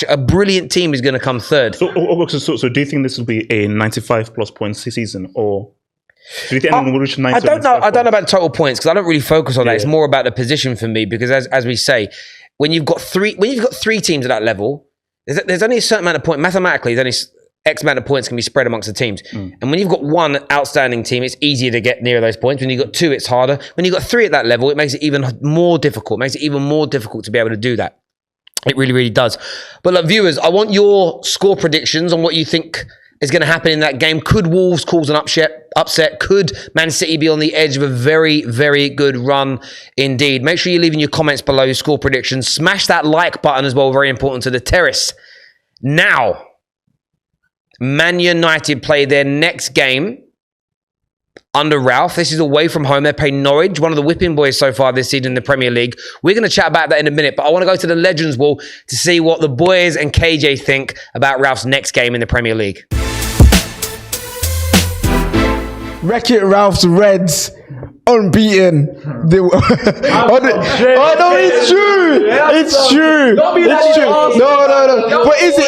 A brilliant team is going to come third. So do you think this will be a 95 plus points season, or do you think anyone will reach 90? I don't know about the total points because I don't really focus on that. It's more about the position for me because as we say, when you've got three teams at that level, there's only a certain amount of points. Mathematically, there's only X amount of points can be spread amongst the teams. And when you've got one outstanding team, it's easier to get near those points. When you've got two, it's harder. When you've got three at that level, it makes it even more difficult. It makes it even more difficult to be able to do that. It really, really does. But look, viewers, I want your score predictions on what you think is going to happen in that game. Could Wolves cause an upset? Could Man City be on the edge of a very, very good run indeed? Make sure you're leaving your comments below, your score predictions. Smash that like button as well, very important to the Terrace. Now, Man United play their next game under Ralph. This is away from home. They play Norwich, one of the whipping boys so far this season in the Premier League. We're going to chat about that in a minute, but I want to go to the Legends Wall to see what the boys and KJ think about Ralph's next game in the Premier League. Wreck-It Ralph's Reds unbeaten. No, it's true. It's true. No. But is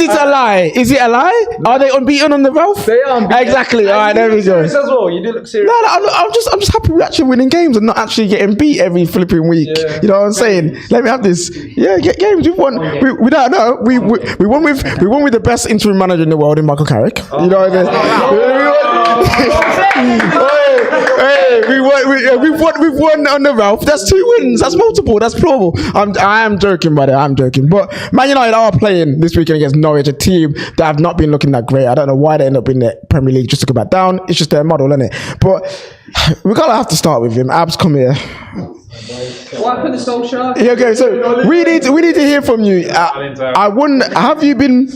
it a lie? Is it a lie? Are they unbeaten on the Ralph? They are unbeaten. Exactly. All right, there we go. As well. You do look serious. No, I'm just happy we're actually winning games and not actually getting beat every flipping week. Yeah. You know what I'm saying? Let me have this. Yeah, get games. We've won. We don't know. We won with the best interim manager in the world in Michael Carrick. You know what I mean? We've won on the Ralph. That's 2 wins. That's multiple. That's plural. I am joking, brother. I'm joking. But Man United are playing this weekend against Norwich, a team that have not been looking that great. I don't know why they end up in the Premier League just to go back down. It's just their model, isn't it? But we're gonna have to start with him. Abs, come here. What happened to Solskjaer? Yeah, okay, so we need to hear from you. I wonder, how have you been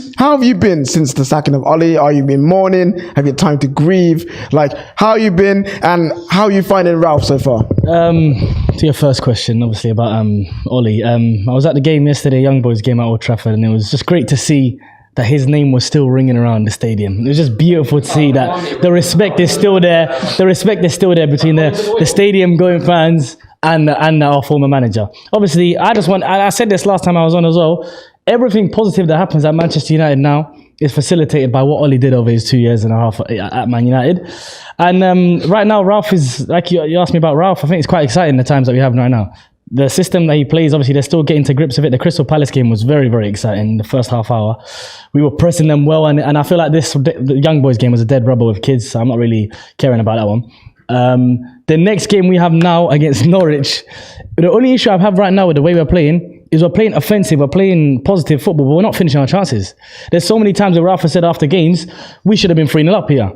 since the sacking of Ollie? Are you been mourning? Have you had time to grieve? Like, how you been, and how are you finding Ralph so far? To your first question, obviously about Ollie. I was at the game yesterday, Young Boys game at Old Trafford, and it was just great to see that his name was still ringing around the stadium. It was just beautiful to see that the respect is still there. The respect is still there between the stadium going fans and our former manager. Obviously, I said this last time I was on as well, everything positive that happens at Manchester United now is facilitated by what Ollie did over his 2 years and a half at Man United. And right now, Ralph is, like you asked me about Ralph, I think it's quite exciting the times that we have right now. The system that he plays, obviously, they're still getting to grips with it. The Crystal Palace game was very, very exciting. The first half hour, we were pressing them well, and I feel like the Young Boys game was a dead rubber with kids, so I'm not really caring about that one. The next game we have now against Norwich, the only issue I have right now with the way we're playing is we're playing offensive, we're playing positive football, but we're not finishing our chances. There's so many times where Rafa said after games, we should have been 3-0 up here.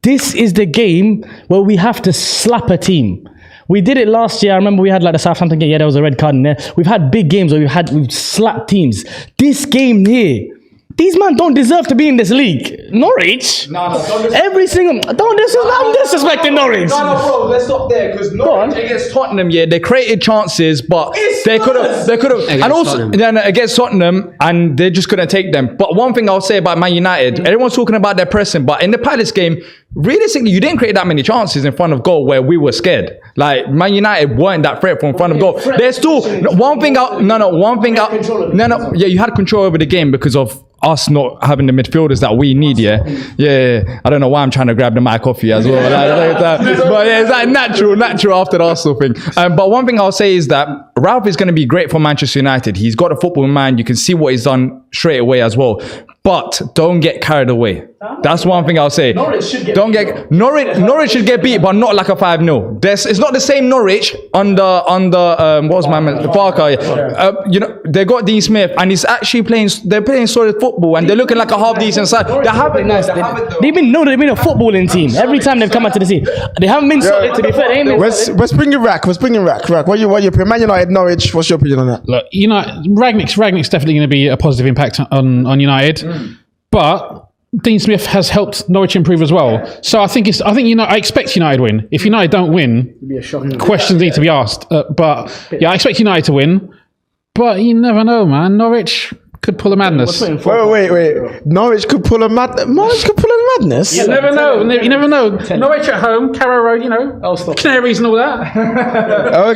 This is the game where we have to slap a team. We did it last year. I remember we had like the Southampton game. Yeah, there was a red card in there. We've had big games where we've slapped teams. This game here, these men don't deserve to be in this league. Norwich? Every single... I'm disrespecting Norwich. No, bro, let's stop there, because Norwich against Tottenham, yeah, they created chances, but they could have, and also against Tottenham, and they just couldn't take them. But one thing I'll say about Man United, everyone's talking about their pressing, but in the Palace game, realistically, you didn't create that many chances in front of goal where we were scared. Like, Man United weren't that threat from in front of goal. There's still you had control over the game because of us not having the midfielders that we need, yeah. I don't know why I'm trying to grab the mic off you as well. But yeah, it's like natural after the Arsenal thing. But one thing I'll say is that Ralph is going to be great for Manchester United. He's got a football in mind. You can see what he's done straight away as well. But don't get carried away. That's one thing I'll say. Norwich should get beat, but not like a 5-0. It's not the same Norwich under what was my man, Parker. They got Dean Smith, and he's actually they're playing solid football, and they're looking like a half decent side. They've been a footballing team every time they've come out to the scene. They haven't been solid, to be fair. Let's bring it rack. What you opinion? Man United, Norwich. What's your opinion on that? Look, Ragnick's definitely going to be a positive impact on United. But Dean Smith has helped Norwich improve as well. So I expect United win. If United don't win, questions need to be asked. But yeah, I expect United to win. But you never know, man. Norwich could pull a madness. Wait. Norwich could pull a madness? You never know. Norwich at home, Carrow Road, Canaries and all that.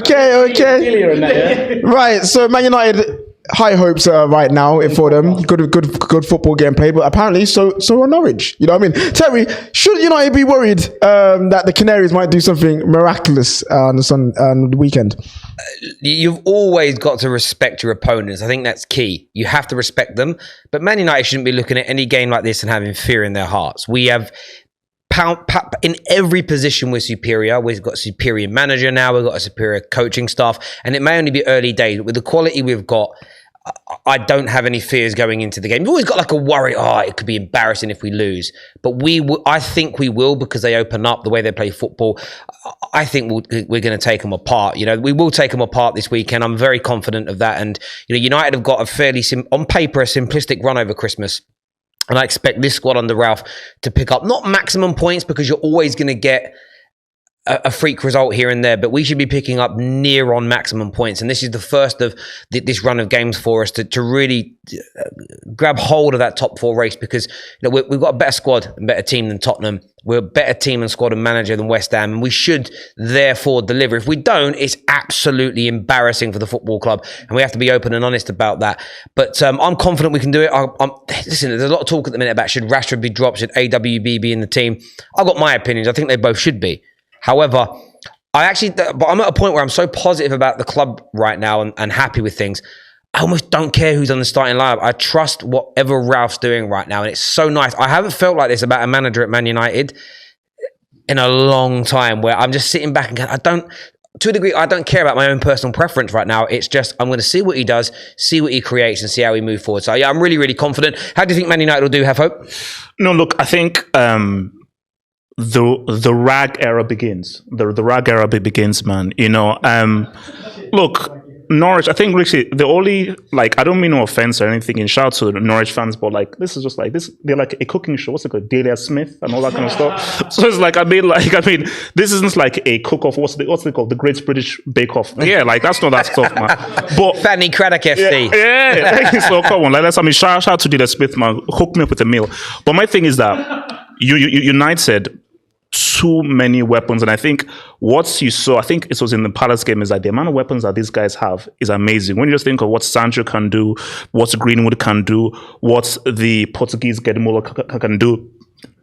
Okay. Right, so Man United... high hopes right now for them. Good football game played, but apparently so are Norwich. You know what I mean? Terry, should United be worried that the Canaries might do something miraculous on the weekend? You've always got to respect your opponents. I think that's key. You have to respect them. But Man United shouldn't be looking at any game like this and having fear in their hearts. We have... in every position we're superior. We've got a superior manager now, we've got a superior coaching staff, and it may only be early days, but with the quality we've got, I don't have any fears going into the game. We've always got like a worry, it could be embarrassing if we lose, but I think we will, because they open up the way they play football. I think we're going to take them apart. We will take them apart this weekend. I'm very confident of that, and United have got a fairly on paper a simplistic run over Christmas. And I expect this squad under Ralph to pick up, not maximum points, because you're always going to get a freak result here and there, but we should be picking up near on maximum points. And this is the first of this run of games for us to really grab hold of that top 4 race, because we've got a better squad and better team than Tottenham. We're a better team and squad and manager than West Ham, and we should therefore deliver. If we don't, it's absolutely embarrassing for the football club, and we have to be open and honest about that. But I'm confident we can do it. Listen, there's a lot of talk at the minute about should Rashford be dropped, should AWB be in the team. I've got my opinions. I think they both should be. However, but I'm at a point where I'm so positive about the club right now and happy with things. I almost don't care who's on the starting lineup. I trust whatever Ralph's doing right now, and it's so nice. I haven't felt like this about a manager at Man United in a long time where I'm just sitting back and going, to a degree, I don't care about my own personal preference right now. It's just, I'm going to see what he does, see what he creates, and see how we move forward. So, yeah, I'm really, really confident. How do you think Man United will do, have hope? No, look, I think the rag era begins. The rag era begins, man. You know, look, Norwich, I think actually the only, like, I don't mean no offense or anything, and shout out to the Norwich fans, but like, this is just like this, they're like a cooking show. What's it called? Delia Smith and all that kind of stuff. So it's like, I mean, this isn't like a cook-off. What's it called? The Great British Bake Off. Yeah, like, that's not that stuff, man. But Fanny Craddock FC. Yeah. So come on, like, shout out to Delia Smith, man. Hook me up with a meal. But my thing is that United, too many weapons, and I think what you saw, I think it was in the Palace game, is that the amount of weapons that these guys have is amazing. When you just think of what Sancho can do, what Greenwood can do, what the Portuguese Gedmola can do,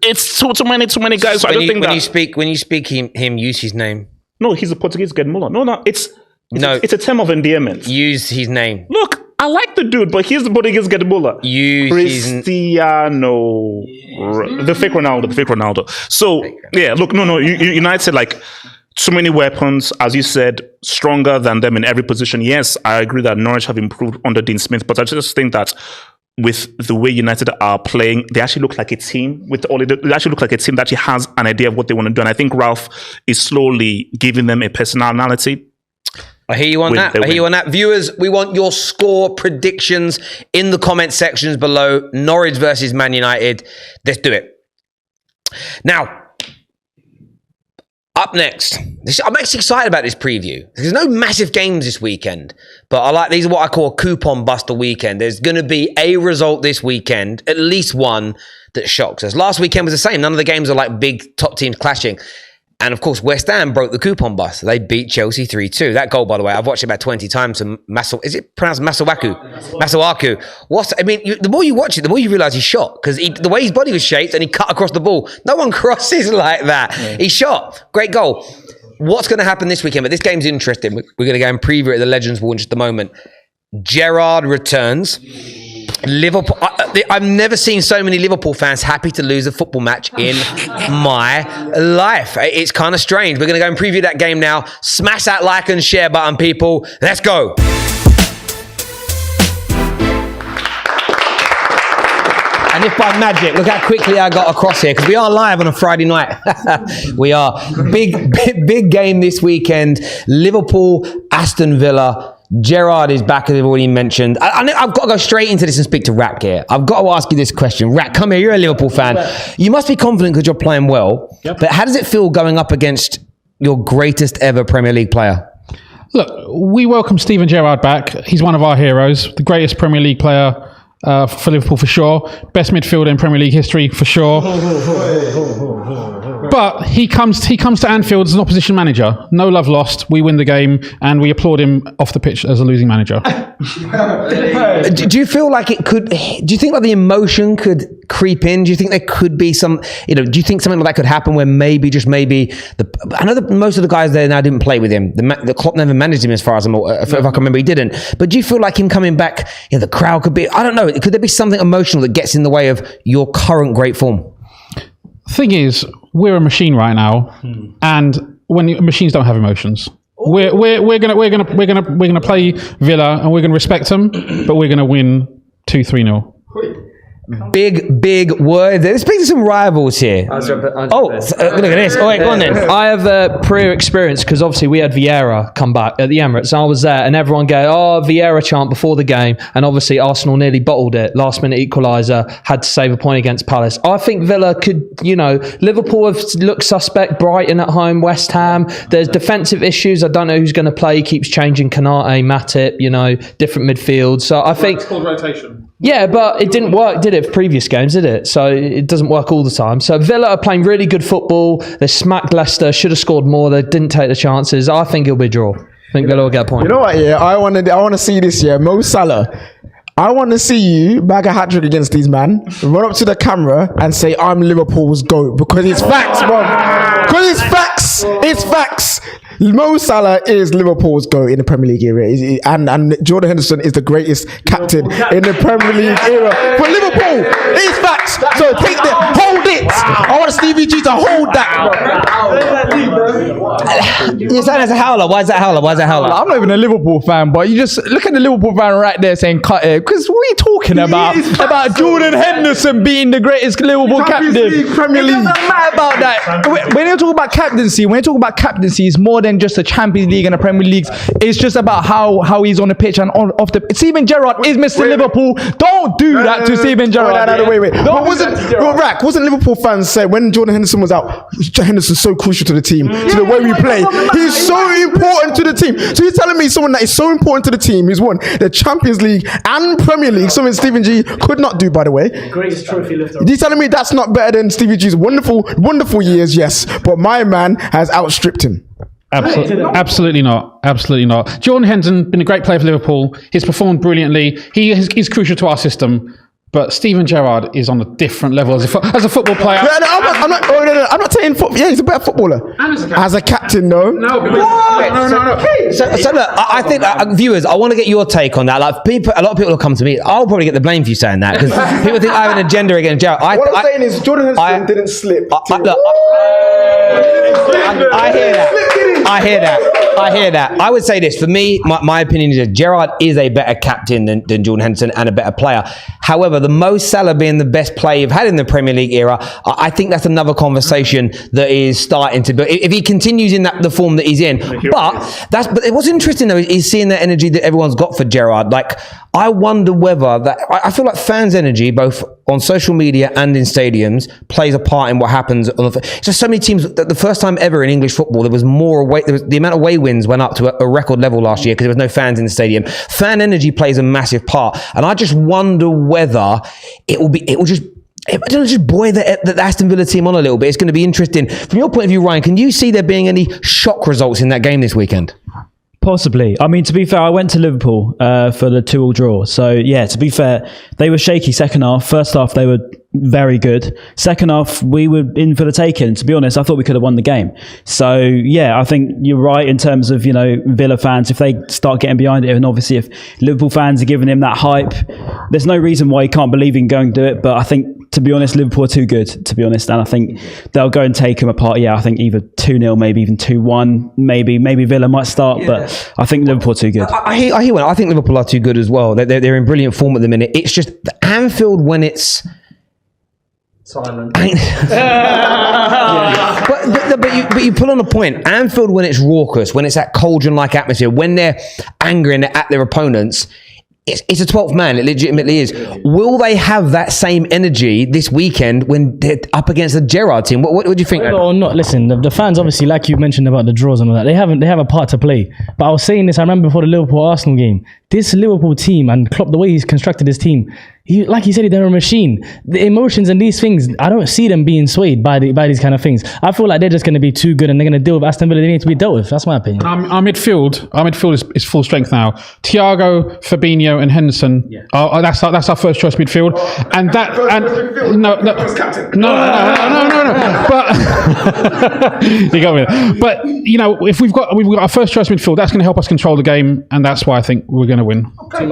it's too many guys. So When you speak him, use his name. No, he's a Portuguese Gedmola. No, it's a term of endearment. Use his name. Look, I like the dude, but he's the Portuguese Gedmola. Cristiano, the fake Ronaldo. So yeah, look, no. United, like, too many weapons, as you said, stronger than them in every position. Yes, I agree that Norwich have improved under Dean Smith, but I just think that with the way United are playing, they actually look like a team. They actually look like a team that actually has an idea of what they want to do, and I think Ralph is slowly giving them a personality. I hear you on that. Viewers, we want your score predictions in the comment sections below. Norwich versus Man United. Let's do it. Now, up next, I'm actually excited about this preview. There's no massive games this weekend, but these are what I call a coupon buster weekend. There's going to be a result this weekend, at least one, that shocks us. Last weekend was the same. None of the games are like big top teams clashing. And of course, West Ham broke the coupon bust. They beat Chelsea 3-2. That goal, by the way, I've watched it about 20 times. Is it pronounced Masuaku? The more you watch it, the more you realise he's shot. Because the way his body was shaped and he cut across the ball, no one crosses like that. Yeah. He shot. Great goal. What's going to happen this weekend? But this game's interesting. We're going to go and preview it at the Legends Wall in just a moment. Gerrard returns. Liverpool. I've never seen so many Liverpool fans happy to lose a football match in my life. It's kind of strange. We're going to go and preview that game now. Smash that like and share button, people. Let's go. And if by magic, look how quickly I got across here, because we are live on a Friday night. We are. Big game this weekend. Liverpool, Aston Villa. Gerrard is back, as I've already mentioned. I've got to go straight into this and speak to Rak here. I've got to ask you this question. Rak, come here. You're a Liverpool fan. You must be confident because you're playing well. Yep. But how does it feel going up against your greatest ever Premier League player? Look, we welcome Steven Gerrard back. He's one of our heroes, the greatest Premier League player for Liverpool for sure. Best midfielder in Premier League history for sure. But he comes to Anfield as an opposition manager. No love lost. We win the game and we applaud him off the pitch as a losing manager. Do you feel like it could? Do you think like the emotion could creep in? Do you think there could be some? Do you think something like that could happen where maybe I know that most of the guys there now didn't play with him. The Klopp never managed him as far as if I can remember, he didn't. But do you feel like him coming back? The crowd could be. I don't know. Could there be something emotional that gets in the way of your current great form? Thing is, we're a machine right now, and when machines don't have emotions, we're gonna play Villa and we're gonna respect them, but we're gonna win 2-3-0. Big word. Let's speak to some rivals here. Look at this. Oh, wait, go on then. I have a prior experience because obviously we had Vieira come back at the Emirates. I was there and everyone go, Vieira chant before the game. And obviously Arsenal nearly bottled it. Last minute equaliser, had to save a point against Palace. I think Villa could, Liverpool have looked suspect. Brighton at home, West Ham. There's defensive issues. I don't know who's going to play. He keeps changing Kanate, Matip, different midfield. So I think... It's called rotation. Yeah, but it didn't work, did it, for previous games, did it? So it doesn't work all the time. So Villa are playing really good football. They smacked Leicester, should have scored more. They didn't take the chances. I think it'll be a draw. I think Villa will get a point. You know what, yeah? I want to see this, yeah. Mo Salah. I want to see you bag a hat-trick against these man, run up to the camera and say, I'm Liverpool's GOAT, because it's facts, bro. Because it's facts. It's facts. Mo Salah is Liverpool's GOAT in the Premier League era. And Jordan Henderson is the greatest captain in the Premier League era. For Liverpool, it's facts. So hold it. I want Stevie G to hold that, bro. You're saying that's a howler. Why is that howler? I'm not even a Liverpool fan, but you just look at the Liverpool fan right there saying cut it. Because what are you talking about? About Jordan Henderson being the greatest Liverpool captain. Premier League. It doesn't matter about that. When you talk about captaincy, it's more than just the Champions League and the Premier League. It's just about how he's on the pitch and off the. Steven Gerrard is Mr. Liverpool. Don't do that to Steven Gerrard. Wait. Wasn't Liverpool fans say when Jordan Henderson was out, Henderson's so crucial to the team, to the way we play. He's so important to the team. So you're telling me someone that is so important to the team, who's won the Champions League and Premier League, something Stephen G could not do, by the way. Greatest trophy lifter. You're telling me that's not better than Stevie G's wonderful years, yes, but my man has outstripped him. Absolutely not. Jordan Henderson been a great player for Liverpool. He's performed brilliantly. He's crucial to our system. But Steven Gerrard is on a different level as a football player. I'm not saying football. Yeah, he's a better footballer. As a captain, no. No. So look, I think viewers, I want to get your take on that. Like a lot of people will come to me. I'll probably get the blame for you saying that because people think I have an agenda against Gerrard. What I'm saying is Jordan Henderson didn't slip. I hear that. I would say this. For me, my opinion is that Gerrard is a better captain than Jordan Henderson and a better player. However, the Mo Salah being the best player you've had in the Premier League era, I think that's another conversation that is starting to. But if he continues in the form that he's in, but what's interesting though is seeing that energy that everyone's got for Gerrard. Like I wonder whether that I feel like fans' energy, both on social media and in stadiums, plays a part in what happens. Just so many teams. The first time ever in English football, there was more away. The amount of away wins went up to a record level last year because there was no fans in the stadium. Fan energy plays a massive part, and I just wonder whether it will just buoy the Aston Villa team on a little bit. It's going to be interesting. From your point of view, Ryan, can you see there being any shock results in that game this weekend? Possibly. I mean, to be fair, I went to Liverpool for the 2-2 draw. So, yeah, to be fair, they were shaky second half. First half, they were very good. Second half, we were in for the taking. To be honest, I thought we could have won the game. So, yeah, I think you're right in terms of, Villa fans, if they start getting behind it, and obviously if Liverpool fans are giving him that hype, there's no reason why he can't believe he can go and do it. But I think, to be honest, Liverpool are too good, to be honest. And I think they'll go and take him apart. Yeah, I think either 2-0, maybe even 2-1. Maybe Villa might start, but I think Liverpool are too good. I hear one. I think Liverpool are too good as well. They're in brilliant form at the minute. It's just the Anfield when it's silent. But you pull on a point. Anfield when it's raucous, when it's that cauldron-like atmosphere, when they're angry and they're at their opponents, it's a 12th man. It legitimately is. Will they have that same energy this weekend when they're up against the Gerrard team? What do you think? Or not? Listen, the fans obviously, like you mentioned about the draws and all that, they have a part to play. But I was saying this. I remember before the Liverpool Arsenal game, this Liverpool team and Klopp, the way he's constructed his team, like he said, they're a machine. The emotions and these things, I don't see them being swayed by these kind of things. I feel like they're just going to be too good and they're going to deal with Aston Villa. They need to be dealt with. That's my opinion. Our midfield is full strength now. Thiago, Fabinho, and Henderson. Yeah. That's our first choice midfield. And no. But you got me there. But if we've got our first choice midfield, that's going to help us control the game, and that's why I think we're going to win. Okay.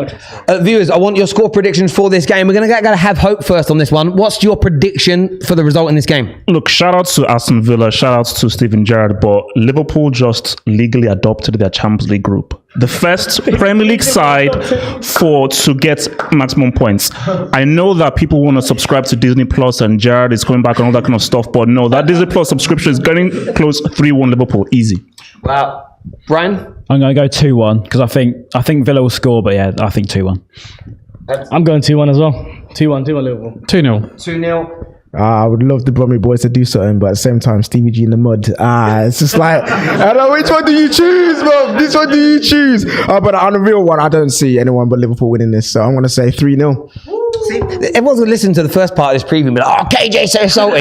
Viewers, I want your score predictions for this game. We're going to have hope first on this one. What's your prediction for the result in this game? Look, shout out to Aston Villa, shout out to Steven Gerrard, but Liverpool just legally adopted their Champions League group. The first Premier League side to get maximum points. I know that people want to subscribe to Disney Plus and Gerrard is coming back and all that kind of stuff, but no, that Disney Plus subscription is getting close 3-1 Liverpool. Easy. Wow. Brian? I'm going to go 2-1 because I think Villa will score, but yeah, I think 2-1. I'm going 2-1 as well. 2-1 Liverpool. 2-0. 2-0. I would love the Bromley boys to do something, but at the same time, Stevie G in the mud. It's just like, I don't know, which one do you choose, bro? Which one do you choose? But on the real one, I don't see anyone but Liverpool winning this, so I'm going to say 3-0. See, everyone's going to listen to the first part of this preview and be like, KJ's so salty.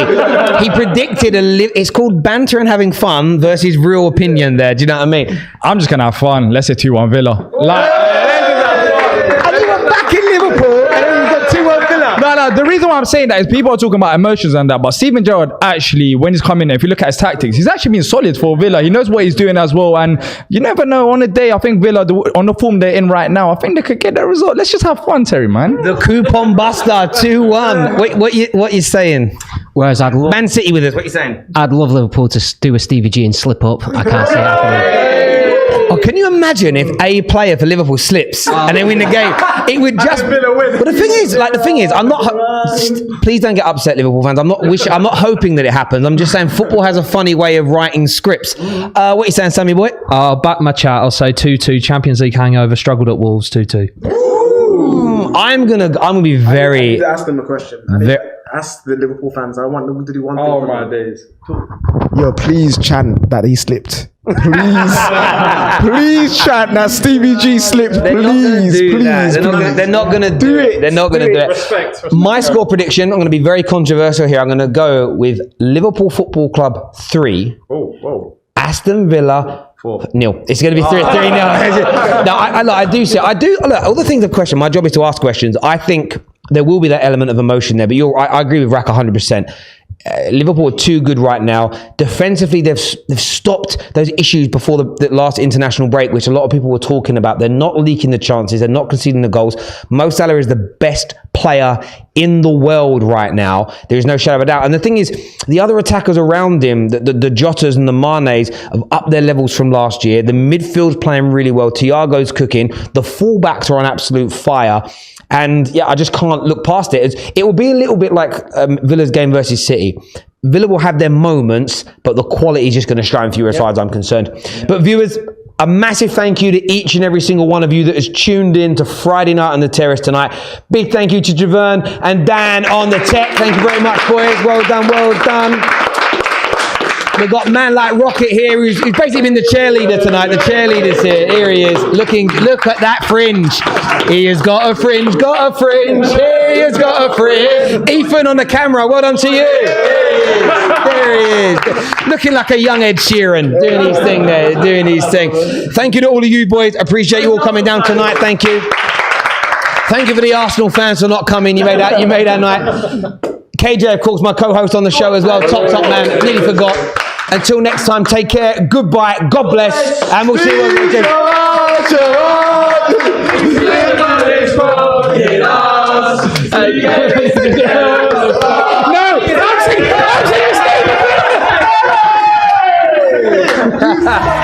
He predicted it's called banter and having fun versus real opinion there. Do you know what I mean? I'm just going to have fun. Let's say 2-1 Villa. And you were back in Liverpool and then you got 2-1 Villa. No, the reason why I'm saying that is people are talking about emotions and that, but Steven Gerrard actually, when he's coming in, if you look at his tactics, he's actually been solid for Villa. He knows what he's doing as well, and you never know. On a day, I think Villa, on the form they're in right now, I think they could get that result. Let's just have fun, Terry, man. The coupon buster, 2-1. Wait, what you saying? Whereas Man City with us. What you saying? I'd love Liverpool to do a Stevie G and slip up. I can't see it happening. Oh, can you imagine if a player for Liverpool slips and they win the game? It would just. But the thing is, I'm not. Please don't get upset, Liverpool fans. I'm not hoping that it happens. I'm just saying football has a funny way of writing scripts. What are you saying, Sammy boy? I'll back my chat. I'll say 2-2. Champions League hangover. Struggled at Wolves. 2-2. I'm gonna be very. I need to ask them a question. Ask the Liverpool fans. I want them to do one thing. Oh my days. Yo, please chant that he slipped. Please, please chant that Stevie G slipped. Please. They're not going to do it. They're not going to do it. Respect. My score prediction, I'm going to be very controversial here. I'm going to go with Liverpool Football Club 3. Aston Villa 0. It's going to be 3-0. No, I do look, all the things I've questioned. My job is to ask questions. I think there will be that element of emotion there, but I agree with Rack 100%. Liverpool are too good right now. Defensively, they've stopped those issues before the last international break, which a lot of people were talking about. They're not leaking the chances. They're not conceding the goals. Mo Salah is the best player in the world right now. There is no shadow of a doubt. And the thing is, the other attackers around him, the Jotas and the Manes, have upped their levels from last year. The midfield's playing really well. Thiago's cooking. The fullbacks are on absolute fire. And yeah, I just can't look past it. It will be a little bit like Villa's game versus City. Villa will have their moments, but the quality is just going to shine through as far as I'm concerned. But viewers, a massive thank you to each and every single one of you that has tuned in to Friday Night on the Terrace tonight. Big thank you to Javern and Dan on the tech. Thank you very much, boys. Well done, well done. We've got man like Rocket here, who's basically been the cheerleader tonight. The cheerleader's here. Here he is. Look at that fringe. He has got a fringe, He has got a fringe. Ethan on the camera, well done to you. There he is. Looking like a young Ed Sheeran. Doing his thing there, doing his thing. Thank you to all of you boys. Appreciate you all coming down tonight. Thank you. Thank you for the Arsenal fans for not coming. You made our night. KJ, of course, my co-host on the show as well. Top man. Nearly forgot. Until next time, take care. Goodbye. God bless. And we'll see you on the next No!